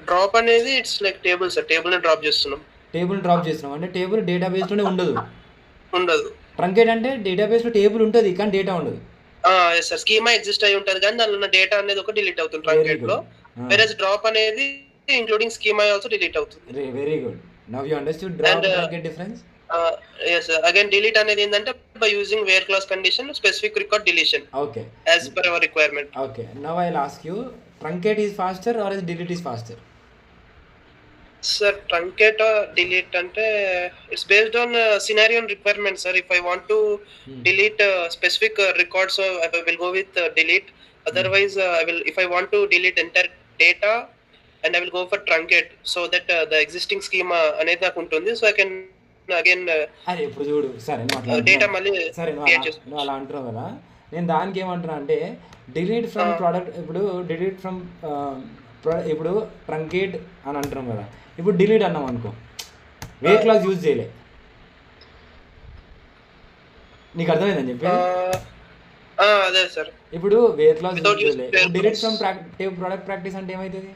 డ్రాప్ అనేది ఇట్స్ లైక్ టేబుల్ సార్, టేబుల్ని డ్రాప్ చేస్తున్నాం అంటే టేబుల్ డేటాబేస్లోనే ఉండదు. ట్రంకేట్ అంటే డేటాబేస్లో టేబుల్ ఉంటుంది కానీ డేటా ఉండదు. సార్, స్కీమా ఎగ్జిస్ట్ అయి ఉంటుంది కానీ దానిలో ఉన్న డేటా అనేది ఒక డిలీట్ అవుతుంది ట్రంకేట్ లో. వేరేస్ డ్రాప్ అనేది ఇంక్లూడింగ్ స్కీమా ఆల్సో డిలీట్ అవుతుంది. Very good. Now you understood drop and truncate difference. yes again delete అనేది ఏంటంటే by using where clause condition specific record deletion Okay. as per our requirement. Okay. Now I'll ask you, truncate is faster or is delete is faster? Sir, truncate or delete ante it's based on scenario and requirement, sir. If I want to delete specific records, so I will go with delete. Otherwise, if I want to delete entire data, and I will go for truncate, so that the existing schema అనేది నాకు ఉంటుంది. So I can again అరే ఇప్పుడు చూడు, సరే data మళ్ళీ సరే నువ్వు అలా అంటున్నావు కదా, నేను దానికి ఏమంటున్నా అంటే డిలీట్ ఫ్రమ్ ప్రోడక్ట్, ఇప్పుడు డిలీట్ ఫ్రమ్ ఇప్పుడు ట్రంకేట్ అని అంటున్నాం కదా, ఇప్పుడు డిలీట్ అన్నాం అనుకో, వేర్ క్లాస్ యూజ్ చేయలే, నీకు అర్థమైందని చెప్పి అదే సార్. ఇప్పుడు వేర్ క్లాస్ యూజ్ చేయలే, డిలీట్ ఫ్రమ్ ప్రోడక్ట్ ప్రాక్టీస్ అంటే ఏమవుతుంది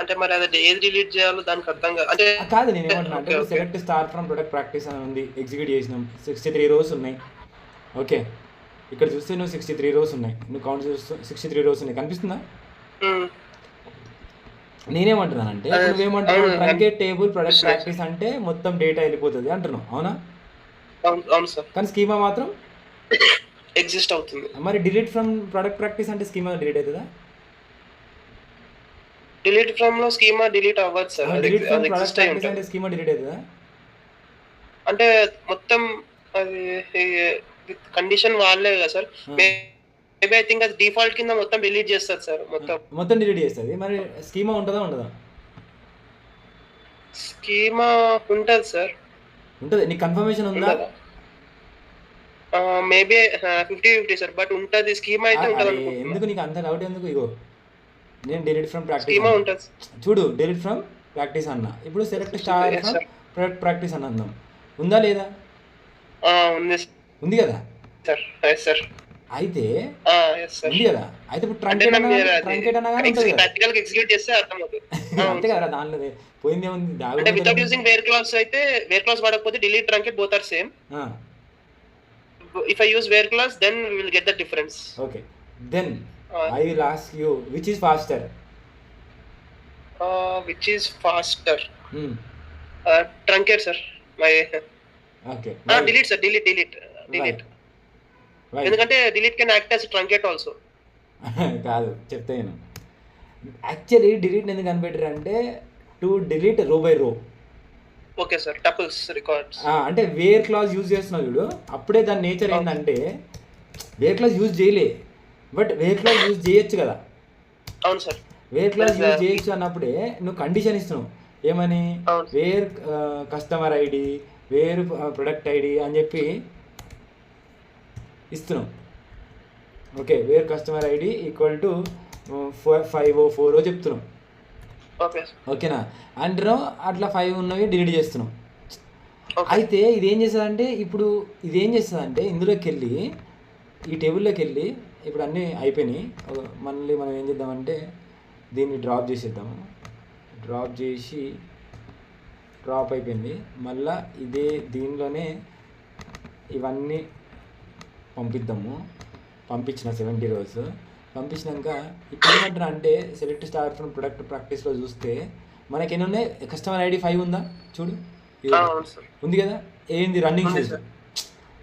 అంటే మరి అది ఏది డిలీట్ చేయాలో దానికి అర్థం కాదు. నేను ఏమంటున్నా అంటే select star from product practice అని ఉంది, ఎగ్జిక్యూట్ చేసినాం, 63 rows ఉన్నాయి. ఓకే, ఇక్కడ చూస్తే నువ్వు 63 rows ఉన్నాయి, నువ్వు కౌంట్ చూస్తూ 63 rows ఉన్నాయి, కనిపిస్తుందా? నేనేమంటున్నానంటే నువ్వేమంటున్నావు, ట్రంకేట్ టేబుల్ ప్రొడక్ట్ ప్రాక్టీస్ అంటే మొత్తం డేటా వెళ్ళిపోతుంది అంటున్నావు, అవునా? అవును సార్. కానీ స్కీమా మాత్రం ఎగ్జిస్ట్ అవుతుంది. మరి డిలీట్ ఫ్రమ్ ప్రొడక్ట్ ప్రాక్టీస్ అంటే స్కీమా డిలీట్ అవుతుందా? డిలీట్ ఫ్రమ్ లో స్కీమా డిలీట్ అవ్వదు sir. Delete from product practice అంటే స్కీమా డిలీట్ అవుతుందా? అంటే మొత్తం అది కండిషన్ వాళ్ళే కదా సార్. మేబీ ఐ థింక్ అది డిఫాల్ట్ కింద మొత్తం డిలీట్ చేస్తారు సార్, మొత్తం డిలీట్ చేస్తుంది. మరి స్కీమా ఉంటుందా ఉండదా? స్కీమా ఉంటుంది సార్, ఉంటుంది. నీకు కన్ఫర్మేషన్ ఉందా? మేబీ 50-50 సార్, బట్ ఉంటుంది. స్కీమా అయితే ఉంటుంది. ఎందుకు నీకు అంత డౌట్ ఎందుకు? ఇగో నేను డిలీట్ ఫ్రమ్ ప్రాక్టీస్ చూడు, డిలీట్ ఫ్రమ్ ప్రాక్టీస్ అన్నా, ఇప్పుడు select star from product practice అని అందాం, ఉందా లేదా? ఉంది కదా సార్. అయితే ఉంది కదా, అయితే ఇప్పుడు ట్రంకేట్ అనగానే ఉంటుంది ప్రాక్టికల్ గా ఎగ్జిక్యూట్ చేస్తే అర్థమవుతుంది. అంతే కదా, దానిలో పోయిందే ఉంది. అంటే వితౌట్ యూజింగ్ వేర్ క్లాస్ అయితే, వేర్ క్లాస్ వాడకపోతే delete truncate both are same. If I use where clause then we will get the difference. Okay, then I will ask you, which is faster? Which is faster? Truncate, sir. Okay. Delete, sir. Delete. Why? ఎందుకంటే delete can act as truncate also. కాదు, చెప్తాను. Actually delete ఎందుకు కనిపెట్టారు అంటే to delete రో by rho. Okay sir, tuples records. అంటే where clause use చేస్తున్నావు చూడు, అప్పుడే దాని నేచర్ ఏంటంటే వేర్ క్లాజ్ యూజ్ చేయలే, బట్ వేర్ క్లాజ్ యూజ్ చేయొచ్చు కదా. అవును సార్, వేర్ క్లాజ్ యూజ్ చేయొచ్చు అన్నప్పుడే నువ్వు కండిషన్ ఇస్తున్నావు, ఏమని where customer ID, where product ID అని చెప్పి ఇస్తున్నావు. Okay, where customer ID equal to 504 చెప్తున్నావు. ఓకేనా? అంటున్నావు అట్లా 5 ఉన్నవి డిలీట్ చేస్తున్నావు. అయితే ఇదేం చేస్తుందంటే, ఇప్పుడు ఇదేం చేస్తుందంటే ఇందులోకి వెళ్ళి, ఈ టేబుల్లోకి వెళ్ళి, ఇప్పుడు అన్నీ అయిపోయినాయి, మళ్ళీ మనం ఏం చేద్దామంటే దీన్ని డ్రాప్ చేసేద్దాము. డ్రాప్ అయిపోయింది. మళ్ళీ ఇదే దీనిలోనే ఇవన్నీ పంపిద్దాము. పంపించిన 70 rows పంపించినాక ఇప్పుడు ఏమంటున్నా అంటే సెలెక్ట్ స్టార్ ఫ్రమ్ ప్రొడక్ట్ ప్రాక్టీస్లో చూస్తే మనకి ఎన్ని ఉన్నాయి? కస్టమర్ ఐడి 5 ఉందా? చూడు, ఉంది కదా. ఏంది? Running shoes.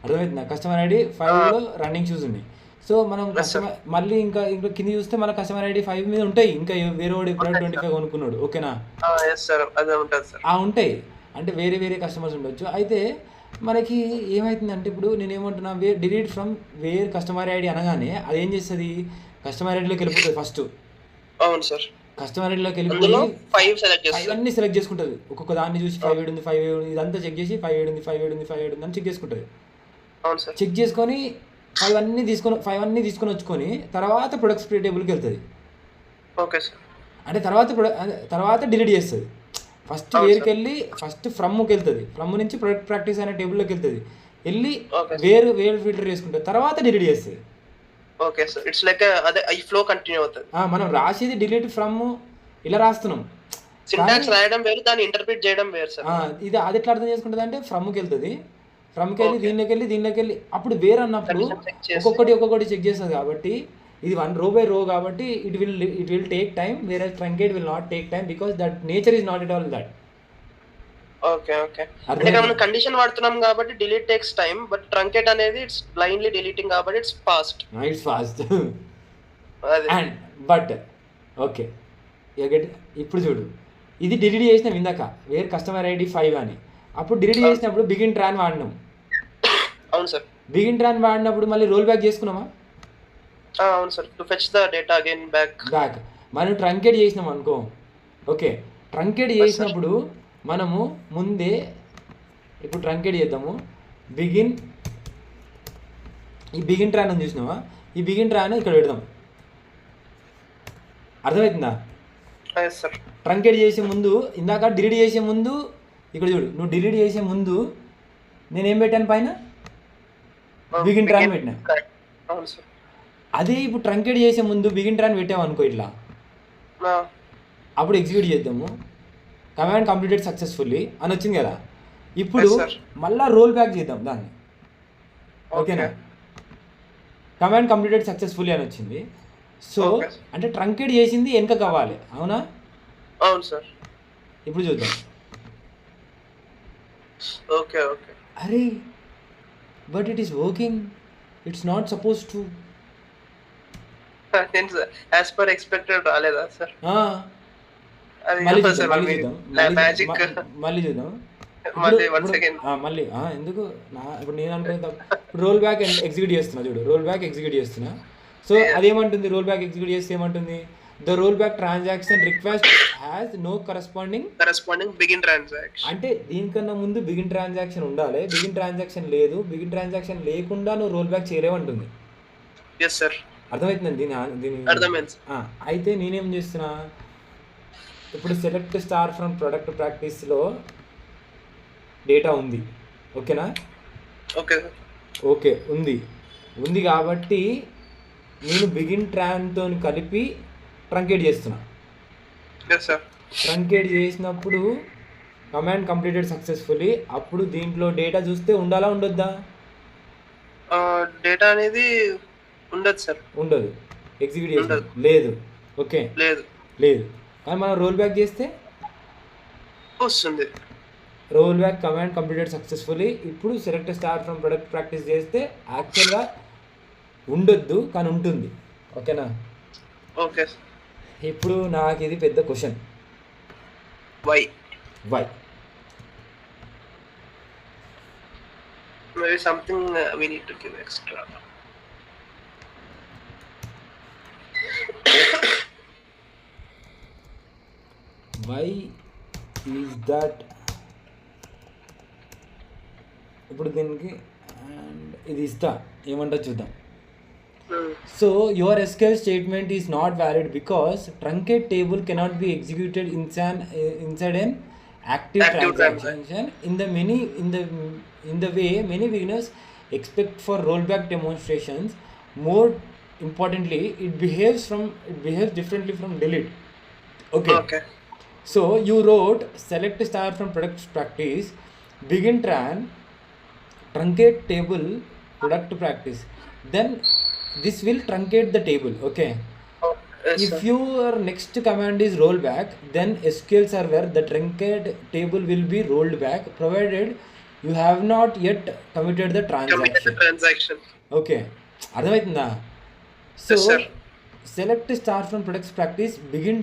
అర్థమవుతుందా? కస్టమర్ ఐడి 5లో రన్నింగ్ షూస్ ఉన్నాయి. సో మనం కస్టమర్ మళ్ళీ ఇంకా కింద చూస్తే మన కస్టమర్ ఐడి 5 మీద ఉంటాయి, ఇంకా వేరే వాడు ఇప్పుడు 25 కొనుక్కున్నాడు. ఓకేనా? ఉంటాయి. అంటే వేరే వేరే కస్టమర్స్ ఉండొచ్చు. అయితే మనకి ఏమవుతుందంటే ఇప్పుడు నేనేమంటున్నా, delete from where customer ID అనగానే అది ఏం చేస్తుంది, కస్టమర్ ఐడిలోకి వెళ్ళిపోతుంది ఫస్ట్. అవును సార్. కస్టమర్ ఐడిలోకి వెళ్ళిపోయి 5 అన్ని సెలెక్ట్ చేసుకుంటుంది. ఒక్కొక్క దాన్ని చూసి 5 ఉంది 5 ఇదంతా చెక్ చేసి 5 ఉంది 5 ఉంది 5 ఉంది అని చెక్ చేసుకుంటుంది. చెక్ చేసుకొని 5 అన్ని తీసుకొని వచ్చుకొని తర్వాత ప్రొడక్ట్స్ టేబుల్కి వెళ్తుంది. Okay sir. అంటే తర్వాత డిలీట్ చేస్తుంది. ఫస్ట్ వేరుకి వెళ్ళి ఫస్ట్ ఫ్రమ్కి వెళ్తుంది, ఫ్రమ్ నుంచి ప్రొడక్ట్ ప్రాక్టీస్ అనే టేబుల్లోకి వెళ్తుంది, వెళ్ళి వేరు ఫిల్టర్ చేసుకుంటుంది, తర్వాత డిలీట్ చేస్తుంది. ఓకే సార్, ఇట్స్ లైక్ అదే ఈ ఫ్లో కంటిన్యూ అవుతుంది. మనం రాసేది డిలీట్ ఫ్రమ్ ఇలా రాస్తున్నాం, సింటాక్స్ రాయడం వేరు, దాన్ని ఇంటర్ప్రిట్ చేయడం వేరు సార్. ఇది అది ఎట్లా అర్థం చేసుకుంటుంది అంటే ఫ్రమ్కి వెళ్తుంది, ఫ్రమ్కి వెళ్ళి దీనిలోకి వెళ్ళి అప్పుడు వేరు అన్నప్పుడు ఒక్కొక్కటి చెక్ చేస్తుంది. కాబట్టి ఇది 1 row by row కాబట్టి it will take time, whereas truncate will not take time because that nature is not at all that. Okay అంటే మనం కండిషన్ వాడుతున్నాం కాబట్టి delete takes time, but truncate అనేది ఇట్స్ బ్లైండ్లీ డిలీటింగ్ కాబట్టి it's fast. It's fast and but okay ఇప్పుడు చూడు, ఇది delete చేసినాం ఇందాక వేర్ కస్టమర్ ఐడి 5 అని, అప్పుడు డిలీట్ చేసినప్పుడు బిగిన్ ట్రాన్ వాడినాం. అవును సార్. బిగిన్ ట్రాన్ వాడినప్పుడు మళ్ళీ రోల్ బ్యాక్ చేసుకున్నామా? అవును sir, to fetch the data again back. మనం ట్రంకేట్ చేసినాం అనుకో, ఓకే ట్రంకేట్ చేసినప్పుడు మనము ముందే ఇప్పుడు ట్రంకేట్ చేద్దాము. ఈ బిగిన్ ట్రాన్ అని చూసినావా, ఈ బిగిన్ ట్రాన్ ఇక్కడ పెడదాం. అర్థమవుతుందా? ట్రంకేట్ చేసే ముందు ఇందాక డిలీట్ చేసే ముందు ఇక్కడ చూడు, నువ్వు డిలీట్ చేసే ముందు నేనేం పెట్టాను పైన బిగిన్ ట్రాన్ పెట్టినా. అదే ఇప్పుడు ట్రంకేట్ చేసే ముందు బిగిన్ ట్రాన్ పెట్టాము అనుకో ఇట్లా, అప్పుడు ఎగ్జిక్యూట్ చేద్దాము. కమాండ్ కంప్లీటెడ్ సక్సెస్ఫుల్లీ అని వచ్చింది కదా, ఇప్పుడు మళ్ళీ రోల్ బ్యాక్ చేద్దాం దాన్ని. ఓకేనా? కమాండ్ కంప్లీటెడ్ సక్సెస్ఫుల్లీ అని వచ్చింది. సో అంటే ట్రంకేట్ చేసింది వెనక కావాలి, అవునా? అవును సార్. ఇప్పుడు చూద్దాం. ఓకే అరే but it is working, it's not suppose to. As per expected రాలేదా సార్? మళ్ళీ చూద్దాం మళ్ళీ ఎందుకు ఇప్పుడు నేను అనుకునే రోల్ బ్యాక్ ఎగ్జిక్యూట్ చేస్తున్నా చూడు, రోల్ బ్యాక్ ఎగ్జిక్యూట్ చేస్తున్నా. సో అదేమంటుంది, రోల్ బ్యాక్ ఎగ్జిక్యూట్ చేస్తే ఏమంటుంది, the roll back transaction request has no corresponding begin transaction. అంటే దీనికన్నా ముందు బిగిన్ ట్రాన్సాక్షన్ ఉండాలి, బిగిన్ ట్రాన్సాక్షన్ లేదు, బిగిన్ ట్రాన్సాక్షన్ లేకుండా నువ్వు రోల్ బ్యాక్ చేయలేమంటుంది. అర్థమవుతుందండి దీని. అయితే నేనేం చేస్తున్నా, ఇప్పుడు సెలెక్ట్ స్టార్ ఫ్రమ్ ప్రొడక్ట్ ప్రాక్టీస్లో డేటా ఉంది, ఓకేనా? ఓకే ఉంది కాబట్టి నేను బిగిన్ ట్రాన్తో కలిపి ట్రంకేట్ చేస్తున్నా. ట్రంకేట్ చేసినప్పుడు కమాండ్ కంప్లీటెడ్ సక్సెస్ఫుల్లీ, అప్పుడు దీంట్లో డేటా చూస్తే ఉండాలా ఉండొద్దా? డేటా అనేది ఉండదు సార్. ఉండదు. ఎగ్జిక్యూట్ చేసి లేదు. ఓకే లేదు కానీ మనం రోల్ బ్యాక్ చేస్తే వస్తుంది. Roll back command completed successfully. ఇప్పుడు select star from product practice చేస్తే యాక్చువల్గా ఉండొద్దు కానీ ఉంటుంది. ఓకేనా? ఓకే. ఇప్పుడు నాకు ఇది పెద్ద question, why maybe something we need to give extra. Why is that? ఇప్పుడు దీనికి ఇది ఇస్తా, ఏమంటో చూద్దాం. So your SQL statement is not valid because truncate table cannot be executed inside an active transaction in the way many beginners expect for rollback demonstrations. More importantly, it behaves differently from delete. Okay. So you wrote select star from product practice, begin truncate table product practice. Then this will truncate the table. Okay. If your next command is rollback, then SQL server the truncate table will be rolled back provided you have not yet committed the transaction. Okay. అర్థమవుతుందా? So select star from products practice, begin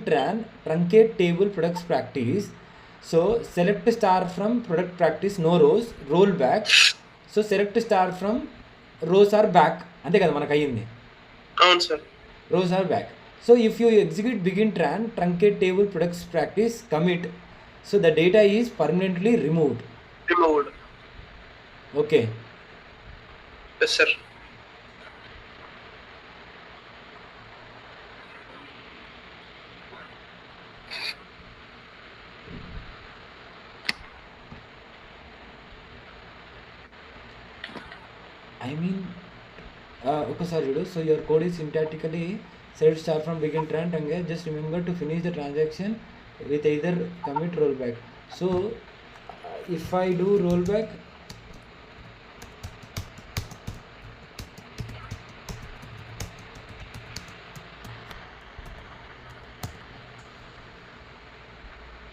truncate table products practice. So select star from product practice, no rows, roll back. So select star from rows are back. అంతే కదా మనకు అయ్యింది. అవును sir. rows are back. So if you execute begin truncate table products practice commit, so the data is permanently removed. Okay. Yes sir. I mean ఒకసారి చూడు. So your code is syntactically select star from begin truncate. Just remember to finish the transaction with either commit rollback. So if I do rollback,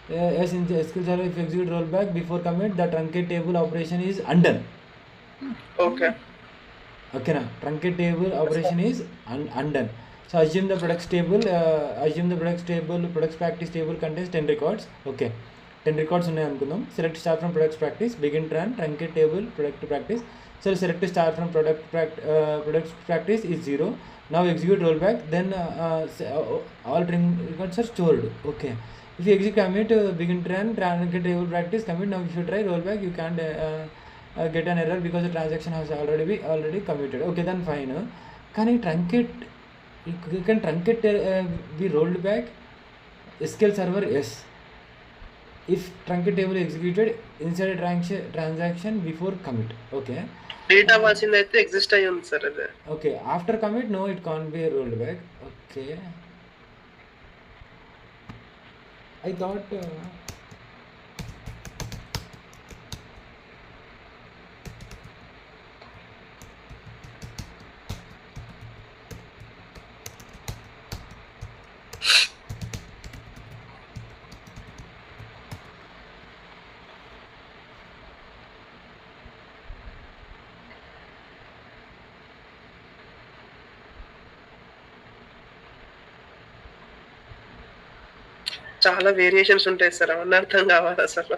Yes, in the SQL Server, if you execute rollback before commit, the truncate table operation is undone. Okay. Okay, na truncate table operation is undone. So assume the products table, products practice table contains 10 records. Okay, 10 records ఉన్నాయి అనుకుందాం. Select start from products practice, begin run, truncate table, product practice. So select start from products practice is 0. Now execute rollback, then all records are stored. Okay. If you execute commit, begin run, truncate table practice, commit. Now if you try rollback, you can't get an error because the transaction has already committed. Okay, then fine. Can you truncate? Can truncate be rolled back? SQL Server, yes. If truncate table executed inside a transaction before commit. Okay. Delete అవ్వాల్సింది అయితే exist అయ్యి ఉంది sir అదే. Okay, after commit, no, it can't be rolled back. Okay. I thought చాలా variations ఉంటాయి sir, అవన్నీ అర్థం కావాలి అసలు.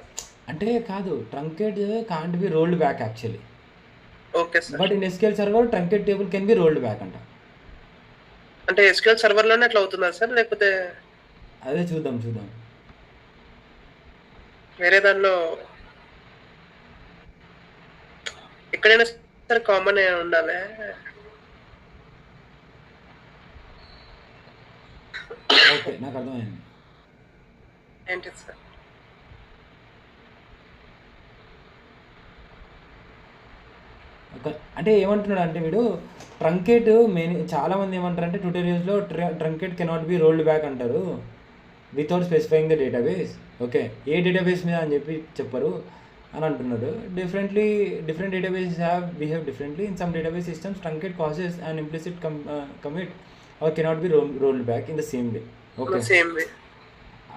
అంటే కాదు, truncate can't be rolled back actually. Okay sir. But in SQL server truncate table can be rolled back అంట. అంటే ఎస్క్యూఎల్ సర్వర్ లోనే అట్లా అవుతుందా సార్, లేకపోతే అదే చూద్దాం వేరే దానిలో ఎక్కడైనా సార్ కామన్ ఉండాలి? ఓకే, నాకు అర్థమైంది. ఏంటి సార్? అంటే ఏమంటున్నాడు అంటే వీడు ట్రంకేట్ చాలా మంది ఏమంటారు అంటే ట్యూటోరియల్స్లో truncate cannot be rolled back అంటారు without specifying the database. Okay, a database మీద అని చెప్పరు అని అంటున్నాడు. Different databases behave differently. In some database systems truncate causes and implicit commit or cannot be rolled back in the same way. Okay, same way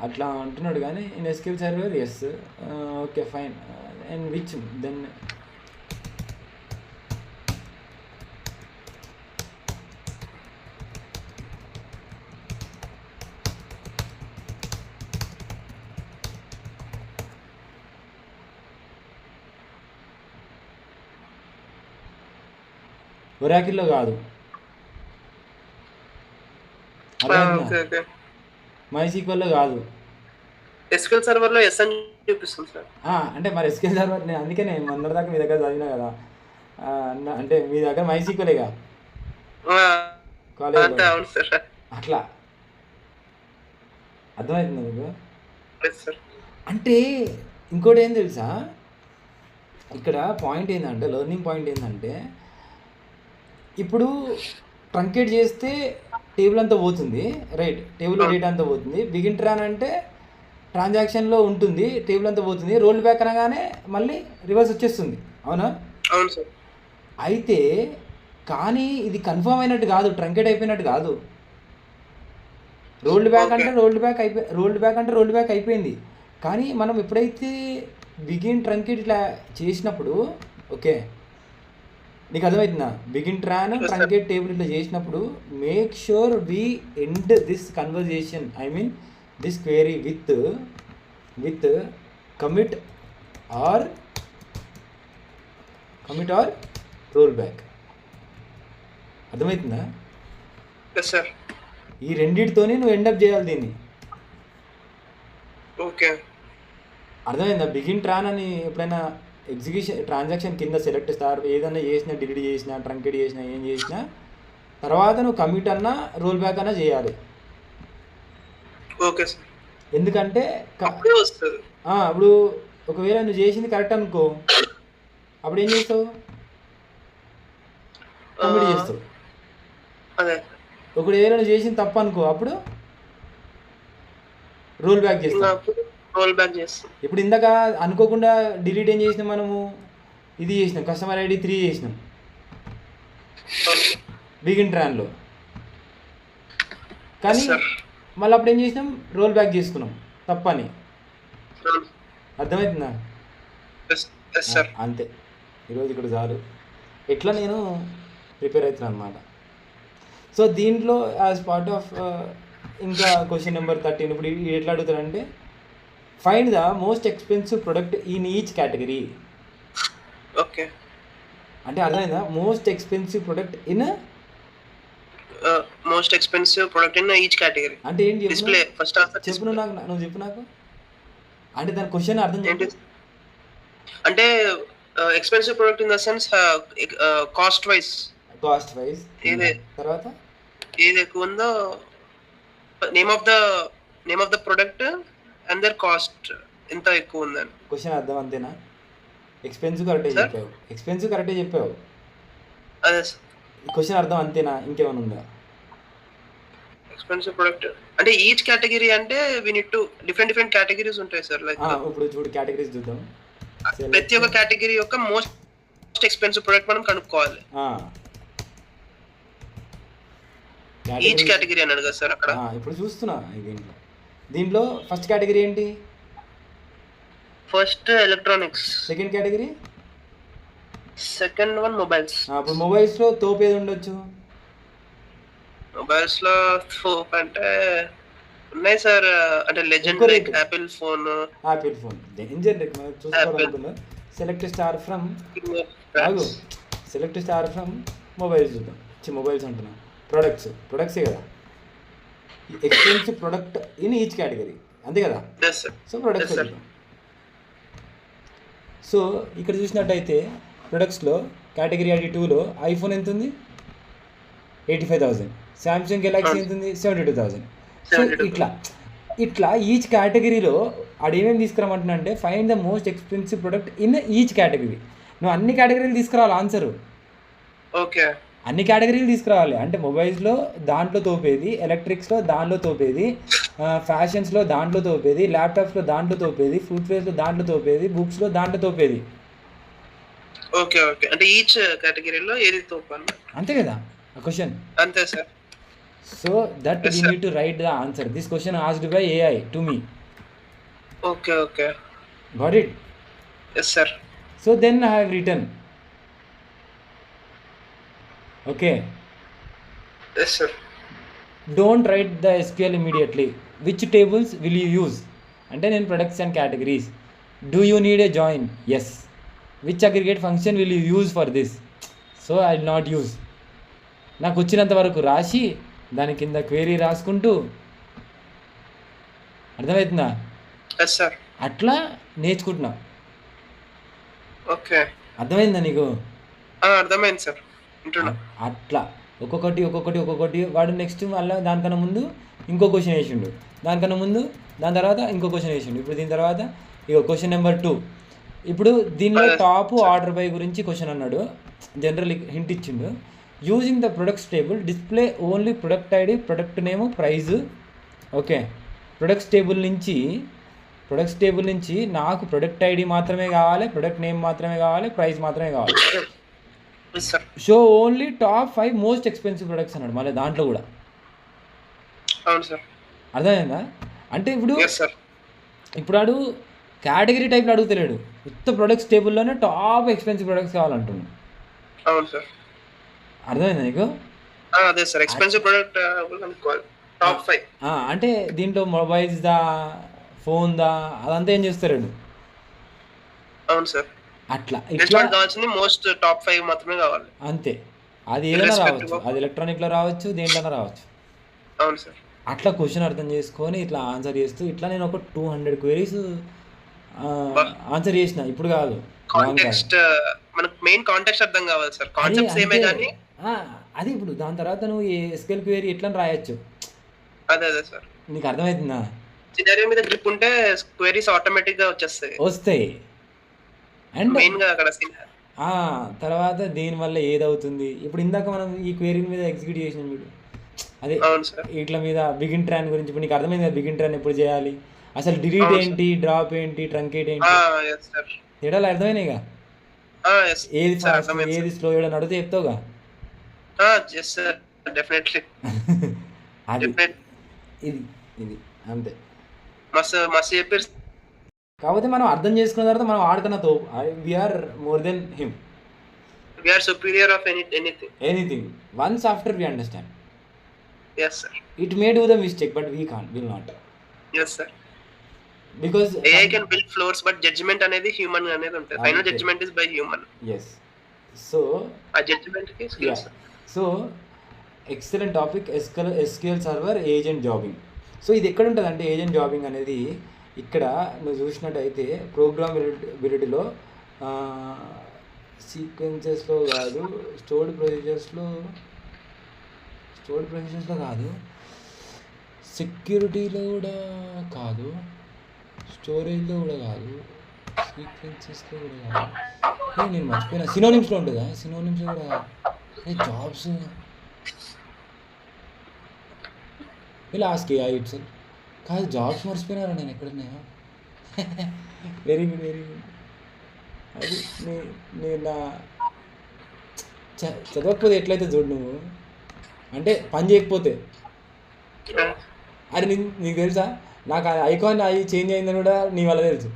అట్లా అంటున్నాడు. కానీ in SQL server yes. Okay fine. And which then ఒరాకిల్లో కాదు, మైసీక్వల్లో కాదు, SQL server లో yes అని చూపిస్తుంది సార్. అంటే మరి ఎస్క్యూఎల్ సర్వర్ అందుకే నేను మొన్నటి దాకా మీ దగ్గర చదివినా కదా. అంటే మీ దగ్గర మైసీక్వలేగా కాలేజ్, అట్లా అర్థమవుతుంది మీకు? అంటే ఇంకోటి ఏం తెలుసా, ఇక్కడ పాయింట్ ఏంటంటే లెర్నింగ్ పాయింట్ ఏంటంటే ఇప్పుడు ట్రంకేట్ చేస్తే టేబుల్ అంతా పోతుంది, రైట్? టేబుల్లో డేటా అంతా పోతుంది. బిగిన్ ట్రాన్ అంటే ట్రాన్సాక్షన్లో ఉంటుంది, టేబుల్ అంతా పోతుంది. రోల్ బ్యాక్ అనగానే మళ్ళీ రివర్స్ వచ్చేస్తుంది, అవునా? అవును సార్. అయితే కానీ ఇది కన్ఫర్మ్ అయినట్టు కాదు, ట్రంకేట్ అయిపోయినట్టు కాదు. రోల్డ్ బ్యాక్ అంటే రోల్డ్ బ్యాక్ అయిపోయింది. కానీ మనం ఎప్పుడైతే బిగిన్ ట్రంకేట్ ఇట్లా చేసినప్పుడు, ఓకే నీకు అర్థమవుతుందా? బిగిన్ ట్రాన్ ట్రంకేట్ టేబుల్ ఇట్లా చేసినప్పుడు make sure we end this conversation, I mean this query with commit or roll back. అర్థమవుతుందా? సార్ ఈ రెండింటితోనే నువ్వు ఎండప్ చేయాలి దీన్ని. ఓకే, అర్థమైందా? బిగిన్ ట్రాన్ అని ఎప్పుడైనా ఎగ్జిక్యూషన్ ట్రాన్సాక్షన్ కింద సెలెక్ట్ స్టార్ ఏదైనా చేసినా, డిలీట్ చేసినా, ట్రంకేట్ చేసినా, ఏం చేసినా తర్వాత నువ్వు కమిట్ అన్నా రోల్ బ్యాక్ అన్నా చేయాలి. Okay sir. ఎందుకంటే ఇప్పుడు ఒకవేళ నువ్వు చేసింది కరెక్ట్ అనుకో, అప్పుడు ఏం చేస్తావు? కమిట్ చేస్తావు. ఒకవేళ నువ్వు చేసింది తప్పు అనుకో, అప్పుడు రోల్ బ్యాక్ చేస్తావు. ఇప్పుడు ఇందాక అనుకోకుండా డిలీట్ ఏం చేసినాం మనము, ఇది చేసినాం, కస్టమర్ ఐడి 3 చేసినాం బిగిన్ ట్రాన్లో. కానీ మళ్ళీ అప్పుడు ఏం చేసినాం, రోల్ బ్యాక్ చేసుకున్నాం తప్పని. అర్థమవుతుందా? సార్. అంతే, ఈరోజు ఇక్కడ చాలు. ఎట్లా నేను ప్రిపేర్ అవుతున్నాను అనమాట. సో దీంట్లో యాజ్ పార్ట్ ఆఫ్ ఇంకా క్వశ్చన్ నెంబర్ 13 ఇప్పుడు ఎట్లా అడుగుతారంటే find the most expensive product in each category. Okay, అంటే అర్థమైందా? Most expensive product in most expensive product in each category అంటే ఏంటి డిస్ప్లే. ఫస్ట్ ఆన్సర్ చెప్పు నాకు, నువ్వు చెప్పు నాకు. అంటే దాని క్వశ్చన్ అర్థం ఏంటి చెప్పు. అంటే expensive product in the sense cost wise ఏదే తర్వాత ఏది ఎక్కువ ఉందో name of the product and their cost ఎంత ఎక్కువ ఉందని. క్వశ్చన్ అర్థం అంతేనా? ఎక్స్పెన్సివ్ కరెక్టే చెప్పావు. అదే క్వశ్చన్ అర్థం అంతేనా? ఇంకేమైనా ఉందా? ఎక్స్పెన్సివ్ ప్రొడక్ట్ అంటే ఈచ్ కేటగిరీ అంటే we need to different categories ఉంటాయి సార్. లైక్ ఇప్పుడు చూడు కేటగిరీస్ చూద్దాం. ప్రతి ఒక్క కేటగిరీ యొక్క మోస్ట్ ఎక్స్పెన్సివ్ ప్రొడక్ట్ మనం కనుక్కోవాలి. ఈచ్ కేటగిరీ అన్నాడు కదా సార్ అక్కడ. ఇప్పుడు చూస్తున్నా దీంట్లో ఫస్ట్ కేటగిరీ ఏంటి? First electronics. Second category? Second one mobiles. ఇప్పుడు మొబైల్స్ లో తోపు ఏది ఉండొచ్చు? మొబైల్స్ లో తోపు అంటే ఉన్నాయి సార్. అంటే legend like Apple phone danger చూసుకోవాలనుకున్నా. సెలెక్ట్ స్టార్ ఫ్రమ్ మొబైల్స్ చూద్దాం. మొబైల్స్ అంటున్నా, ప్రొడక్ట్సే కదా. Expensive product in each category, అంతే కదా? సో ప్రొడక్ట్స్ చూద్దాం. సో ఇక్కడ చూసినట్టయితే ప్రొడక్ట్స్లో కేటగిరీ ఐడి 2లో ఐఫోన్ ఎంత ఉంది? 85,000. సామ్సంగ్ గెలాక్సీ ఎంత ఉంది? 72,000. సో ఇట్లా ఈచ్ కేటగిరీలో ఆడేమేమి తీసుకురామంటున్నా అంటే find the most expensive product in each category. నువ్వు అన్ని కేటగిరీలు తీసుకురావాలి ఆన్సరు. ఓకే, అన్ని కేటగిరీలు తీసుకురావాలి. అంటే మొబైల్స్లో దాంట్లో తోపేది, ఎలక్ట్రిక్స్లో దాంట్లో తోపేది, ఫ్యాషన్స్లో దాంట్లో తోపేది, ల్యాప్టాప్స్లో దాంట్లో తోపేది, ఫుట్వేర్స్లో దాంట్లో తోపేది, బుక్స్లో దాంట్లో తోపేది. ఓకే ఓకే, అంటే ఈచ్ కేటగిరీలో ఏది తోపాలి, అంతే కదా క్వశ్చన్? అంతే sir. So that we need to write the answer. This question asked by AI to me. Okay, okay. Got it? Yes, sir. So then I have written. Okay. Yes, sir. Don't write the SQL immediately. Which tables will you use? అంటే నేను products and categories. Do you need a join? Yes. Which aggregate function will you use for this? So I will not use. నాకు వచ్చినంత వరకు రాసి దాని కింద query రాసుకుంటూ, అర్థమవుతుందా? అట్లా నేర్చుకుంటున్నా. ఓకే, అర్థమైందా నీకు? అర్థమైంది సార్. అట్లా ఒక్కొక్కటి వాడు నెక్స్ట్ మళ్ళీ దానికన్నా ముందు ఇంకో క్వశ్చన్ వేసిండు, దానికన్నా ముందు దాని తర్వాత ఇంకో క్వశ్చన్ వేసిండు. ఇప్పుడు దీని తర్వాత ఇక క్వశ్చన్ నెంబర్ 2. ఇప్పుడు దీనిలో టాప్ ఆర్డర్ బై గురించి క్వశ్చన్ అన్నాడు, జనరల్ హింట్ ఇచ్చిండు. Using the products table display only product ID, product name, price. Okay, products table నుంచి నాకు ప్రొడక్ట్ ఐడి మాత్రమే కావాలి, ప్రొడక్ట్ నేమ్ మాత్రమే కావాలి, ప్రైస్ మాత్రమే కావాలి. Show only top 5 most expensive products అన్నాడు మళ్ళీ దాంట్లో కూడా. అర్థమైందా? అంటే ఇప్పుడు ఆడు కేటగిరీ టైప్లో అడుగుతలేడు, మొత్తం ప్రొడక్ట్స్ టేబుల్లోనే టాప్ ఎక్స్పెన్సివ్ ప్రొడక్ట్స్ కావాలంటున్నాడు. అవును సార్. అర్థమైందా నీకు? అదే సార్, ఎక్స్పెన్సివ్ ప్రొడక్ట్ టాప్ 5. అంటే దీంట్లో మొబైల్స్ దా, ఫోన్ దా, అదంతా ఏం చేస్తారు? అవును సార్. అట్లా కావాల్సింది మోస్ట్ టాప్ 5 మాత్రమే కావాలి, అంతే. అది ఏదైనా రావచ్చు, అది ఎలక్ట్రానిక్ లో రావచ్చు, దేంట్లోనే రావచ్చు. అవును సార్. అట్లా క్వశ్చన్ అర్థం చేసుకొని ఇట్లా ఆన్సర్ చేస్తూ ఇట్లా నేను ఒక 200 క్వెరీస్ ఆన్సర్ చేసిన. ఇప్పుడు కాదు, కాంటెక్స్ట్ మనకు మెయిన్ కాంటెక్స్ట్ అర్థం కావాలి సార్, కాన్సెప్ట్ సేమే గానీ అది ఇప్పుడు దాని తర్వాత నువ్వు ఎస్క్యూఎల్ క్వెరీ ఎట్లా రాయొచ్చు. అదే సార్, నీకు అర్థమవుతుందా? సినారియో మీద గ్రిప్ ఉంటే క్వెరీస్ ఆటోమేటిక్ గా వస్తాయి. అండ్ మెయిన్ గా అక్కడ తర్వాత దీనివల్ల ఏదవుతుంది, ఇప్పుడు ఇందాక మనం ఈ క్వెరీ మీద ఎగ్జిక్యూట్ చేసినాం మీరు, అదే ఇట్లా మీద బిగిన్ ట్రాన్ గురించి. ఇప్పుడు నీకు అర్థమైంది కదా బిగిన్ ట్రాన్ ఎప్పుడు చేయాలి, అసలు డిలీట్ ఏంటి, డ్రాప్ ఏంటి, ట్రంకేట్ ఏంటి, తేడాలు అర్థమైనాయిగా. ఏది ఫాస్ట్ ఏది స్లో అని అడిగితే చెప్తావుగా. ఇది అంతే. మస్తు చెప్పారు కాకపోతే మనం అర్థం చేసుకున్న తర్వాత మనం ఆడకన్నా తో we are more than him. We are superior of anything. Once after we understand. Yes, sir. It may do the mistake, but will not. Yes, sir. Because AI can build floors, but judgment అనేది human అనేది ఉంటుంది. Final judgment is by human. Yes. So ఆ judgment కి skills. So excellent topic, SQL server agent jobbing. So ఇది ఎక్కడ ఉంటుంది అంటే agent జాబింగ్ అనేది ఇక్కడ నువ్వు చూసినట్టయితే ప్రోగ్రామబిలిటీలో సీక్వెన్సెస్లో కాదు, స్టోర్డ్ ప్రొసీజర్స్లో కాదు, సెక్యూరిటీలో కూడా కాదు, స్టోరేజ్లో కూడా కాదు, సీక్వెన్సెస్లో కూడా కాదు. నేను మర్చిపోయినా. సినోనిమ్స్లో ఉంటుందా? సినోనిమ్స్లో కూడా కాదు. జాబ్స్ ఇలా ఆస్క్ AI ఇట్స్ కాదు. జాబ్స్ మర్చిపోయినారా నేను ఎక్కడున్నాయా? Very good. అది నేను నా చదవకపోతే ఎట్లయితే చూడు నువ్వు, అంటే పని చేయకపోతే. అది నీకు తెలుసా, నాకు ఐకాన్ అవి చేంజ్ అయిందని కూడా నీ వల్ల తెలుసు.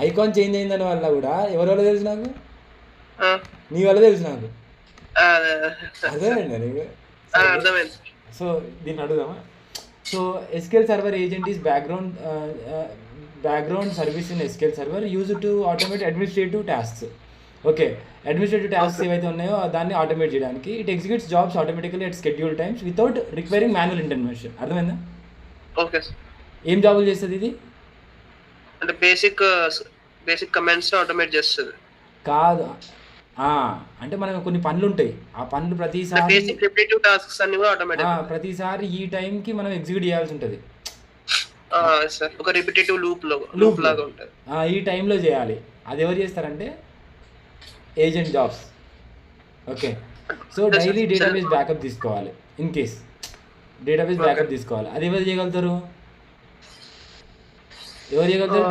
ఐకాన్ చేంజ్ అయిందని వల్ల కూడా ఎవరి వల్ల తెలుసు నాకు? నీ వల్ల తెలుసు నాకు. అర్థమైందా నీకు? సో దీన్ని అడుగుదామా? So SQL server agent is background service in SQL server used to automate administrative tasks. Okay, administrative tasks ఏవైతే ఉన్నాయో దాన్ని ఆటోమేట్ చేయడానికి. It executes jobs automatically at schedule times without requiring manual intervention. అర్థమైందా? Okay. ఏం జాబులు చేస్తుంది ఇది? అంటే బేసిక్ కమాండ్స్ ఆటోమేట్ చేస్తుంది కాదు. అంటే మనకు కొన్ని పనులు ఉంటాయి, ఆ పనులు ప్రతిసారి ఈ టైంకి మనం ఎగ్జిక్యూట్ చేయాల్సి ఉంటుంది. ఒక రిపిటేటివ్ లూప్ లాగా ఉంటుంది. ఈ టైంలో చేయాలి. అది ఎవరు చేస్తారంటే agent jobs. Okay. So daily database backup తీసుకోవాలి. ఇన్ కేస్ డేటాబేస్ బ్యాకప్ తీసుకోవాలి. అది ఎవరు చేయగలుగుతారు?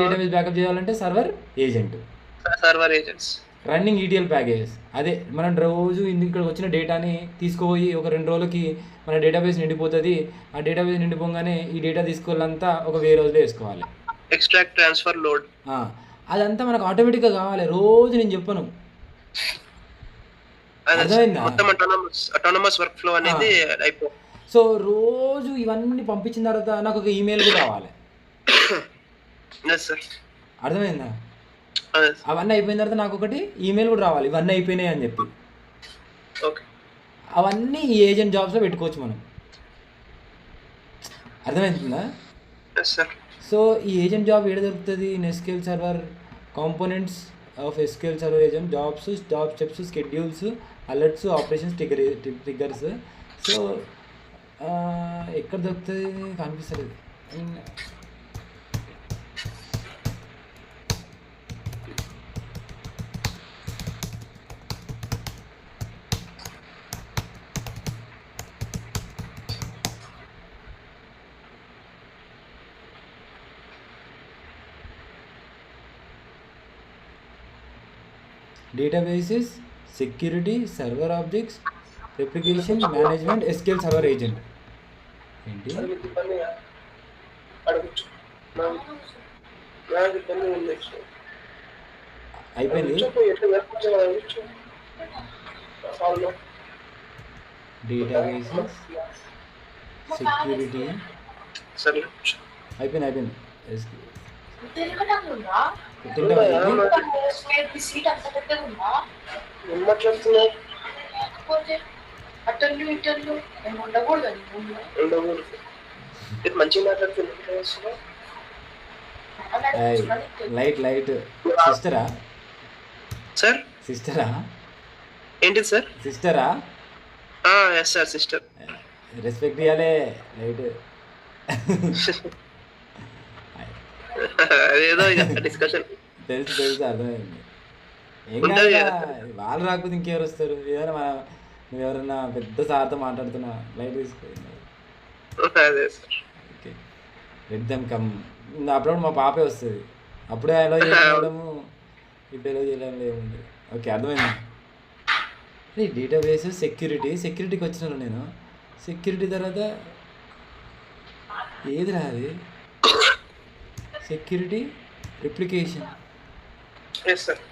డేటాబేస్ బ్యాకప్ చేయాలంటే server agents running ETL packages. అదే మనం రోజు ఇక్కడికి వచ్చిన డేటాని తీసుకుపోయి ఒక 2 రోజులకి మన డేటాబేస్ నిండిపోతుంది. ఆ డేటాబేస్ నిండిపోగానే ఈ డేటా తీసుకోవాలంతా ఒక వేరే రోజులో వేసుకోవాలి. ఎక్స్ట్రాక్ట్, ట్రాన్స్ఫర్, లోడ్ అదంతా మనకు ఆటోమేటిక్గా కావాలి. రోజు నేను చెప్పను. అర్థమైందా? ఆటోనమస్ వర్క్ ఫ్లో అనేది అయిపోయింది. సో రోజు ఇవన్నీ పంపించిన తర్వాత నాకు ఒక ఈమెయిల్ కూడా రావాలి. అర్థమైందా? అవన్నీ అయిపోయిన తర్వాత నాకు ఒకటి ఈమెయిల్ కూడా రావాలి, ఇవన్నీ అయిపోయినాయి అని చెప్పి. అవన్నీ ఈ ఏజెంట్ జాబ్స్లో పెట్టుకోవచ్చు మనం. అర్థమవుతుందా? సో ఈ ఏజెంట్ జాబ్ ఏడ దొరుకుతుంది? In SQL server components of SQL server agent jobs, job steps, schedules, alerts, operations, triggers. So ఎక్కడ దొరుకుతుంది కనిపిస్తుంది. Databases, security, server objects, replication management, SQL server agent. ఏంటి అయిపోయింది? డేటాబేసెస్, సెక్యూరిటీ అయిపోయింది. లైట్ సిస్టరా ఏంటి సార్? సిస్టరా? Yes sir, sister. రెస్పెక్ట్ ఇవ్వాలి. లైట్ అదేదో డిస్కషన్ తెలుసు అర్థమైంది. ఏం వాళ్ళు రాకపోతే ఇంకెవరు వస్తారు? ఏదైనా నువ్వు ఎవరన్నా పెద్ద సార్తో మాట్లాడుతున్నా లైట్ తీసుకుంది. ఓకే, పెద్ద కమ్ అప్పుడు మా పాపే వస్తుంది, అప్పుడే ఎలా చేయడము ఇప్పుడు ఎలా చేయడం ఏముంది. ఓకే, అర్థమైంది. డేటాబేస్, సెక్యూరిటీకి వచ్చినాను నేను. సెక్యూరిటీ తర్వాత ఏది రాది? Security replication. Yes sir.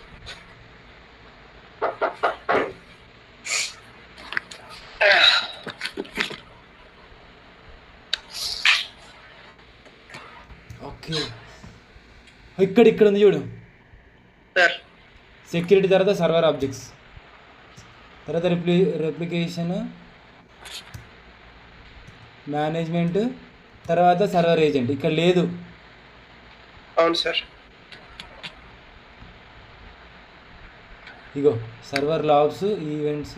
Okay, ఇక్కడ ఉంది చూడు సార్. సెక్యూరిటీ తర్వాత సర్వర్ ఆబ్జెక్ట్స్, తర్వాత రెప్లికేషన్, మేనేజ్మెంట్, తర్వాత సర్వర్ ఏజెంట్. ఇక్కడ లేదు. అవును సార్. ఇగో server logs, events.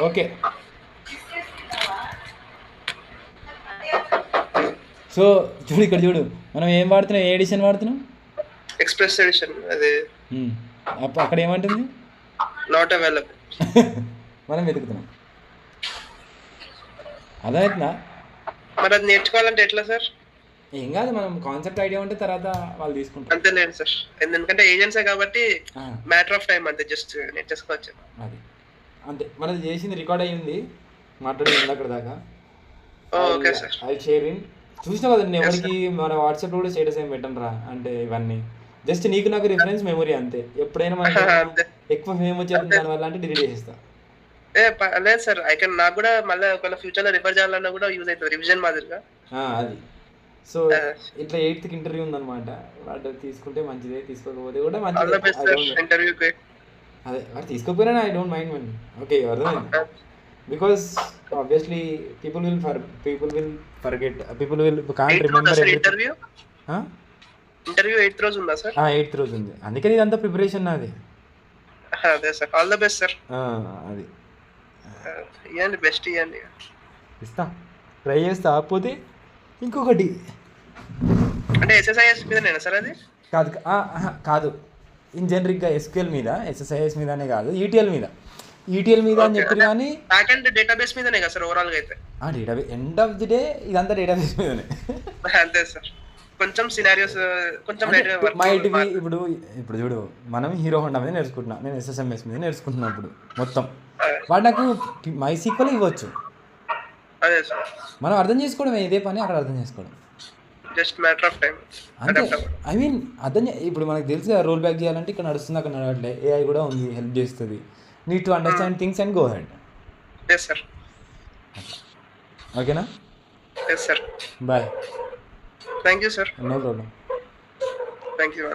Okay, so చూడు ఇక్కడ చూడు, మనం ఏం వాడుతున్నాం, ఏ ఎడిషన్ వాడుతున్నాం? Express edition. అది అక్కడ ఏమంటుంది? Not available. మనం వెతుకుతున్నాం. అర్థమవుతుందా? మరి అది నేర్చుకోవాలంటే ఎట్లా సార్? ఏం కాదు, మనం కాన్సెప్ట్ ఐడియా ఉంటే తర్వాత వాళ్ళు తీసుకుంటారు. అంతే లేదు సార్, ఎందుకంటే ఏజెన్సీ కాబట్టి మ్యాటర్ ఆఫ్ టైం, అంతే. జస్ట్ నేర్చేసుకోవచ్చు. అది అంతే. మనది చేసింది రికార్డ్ అయ్యింది, మాట్లాడింది అక్కడ దాకా. Okay sir. I share in. చూసినావు కదండి, ఎవరికి మన వాట్సాప్లో కూడా స్టేటస్ ఏం పెట్టను రా అంటే, ఇవన్నీ జస్ట్ నీకు నాకు రిఫరెన్స్ మెమొరీ అంతే. ఎప్పుడైనా మనకి ఎక్కువ ఫేమ్ వచ్చేస్తుంది దానివల్ల అంటే డిలీట్ చేసేస్తా. లేదు సార్, ఐ కెన్. నాకు కూడా మళ్ళీ ఒకవేళ ఫ్యూచర్ లో రిఫర్ చేయాలన్నా కూడా యూజ్ అవుతుంది, రివిజన్ మాదిరిగా. అది సో ఇట్లా 8th ఇంటర్వ్యూ ఉందన్నమాట. వాడు తీసుకుంటే మంచిదే, తీసుకోకపోతే కూడా మంచిదే. ఇంటర్వ్యూకి అదే వాడు తీసుకోకపోయినా I don't mind money. Okay, అర్థమైంది. Because obviously people will forget, people can't remember. Interview 8th రోజు ఉందా సార్? 8th రోజు ఉంది, అందుకని ఇదంతా ప్రిపరేషన్ నాది. అదే sir. All the best sir. అది ఇవ్వండి, బెస్ట్ ఇవ్వండి. ఇస్తా, ట్రై చేస్తా. కాకపోతే ఇంకొకటి అంటే ఎస్ఎస్ఐఎస్ మీదనేనా సార్? అది కాదు, ఇన్ జనరిక్గా ఎస్క్యూఎల్ మీద, ఎస్ఎస్ఐఎస్ మీదనే కాదు, ఈటీఎల్ మీద అని చెప్పి. కానీ బ్యాక్ ఎండ్ డేటాబేస్ మీదనే కదా సార్ ఓవరాల్గా అయితే? Database end of the day ఇదంతా డేటాబేస్ మీదనే. అంతే సార్. కొంచెం సినారియోస్ కొంచెం ఇప్పుడు చూడు, మనం హీరో హోండా మీద నేర్చుకుంటున్నా, నేను ఎస్ఎస్ఎంఎస్ మీద నేర్చుకుంటున్నా. ఇప్పుడు మొత్తం వాడు నాకు MySQL ఇవ్వచ్చు. అదే సార్, మనం అర్థం చేసుకోవడం ఇదే పని, అక్కడ అర్థం చేసుకోవడం జస్ట్ మ్యాటర్ ఆఫ్ టైం అంతే. ఐ మీన్ ఇప్పుడు మనకు తెలుసు రోల్ బ్యాక్ చేయాలంటే ఇక్కడ నడుస్తుంది, అక్కడ నడవట్లే. AI కూడా ఉంది, హెల్ప్ చేస్తుంది. Need to understand things and go head. Yes sir. ఓకేనా? Yes sir. Bye. Thank you sir. No problem. Thank you.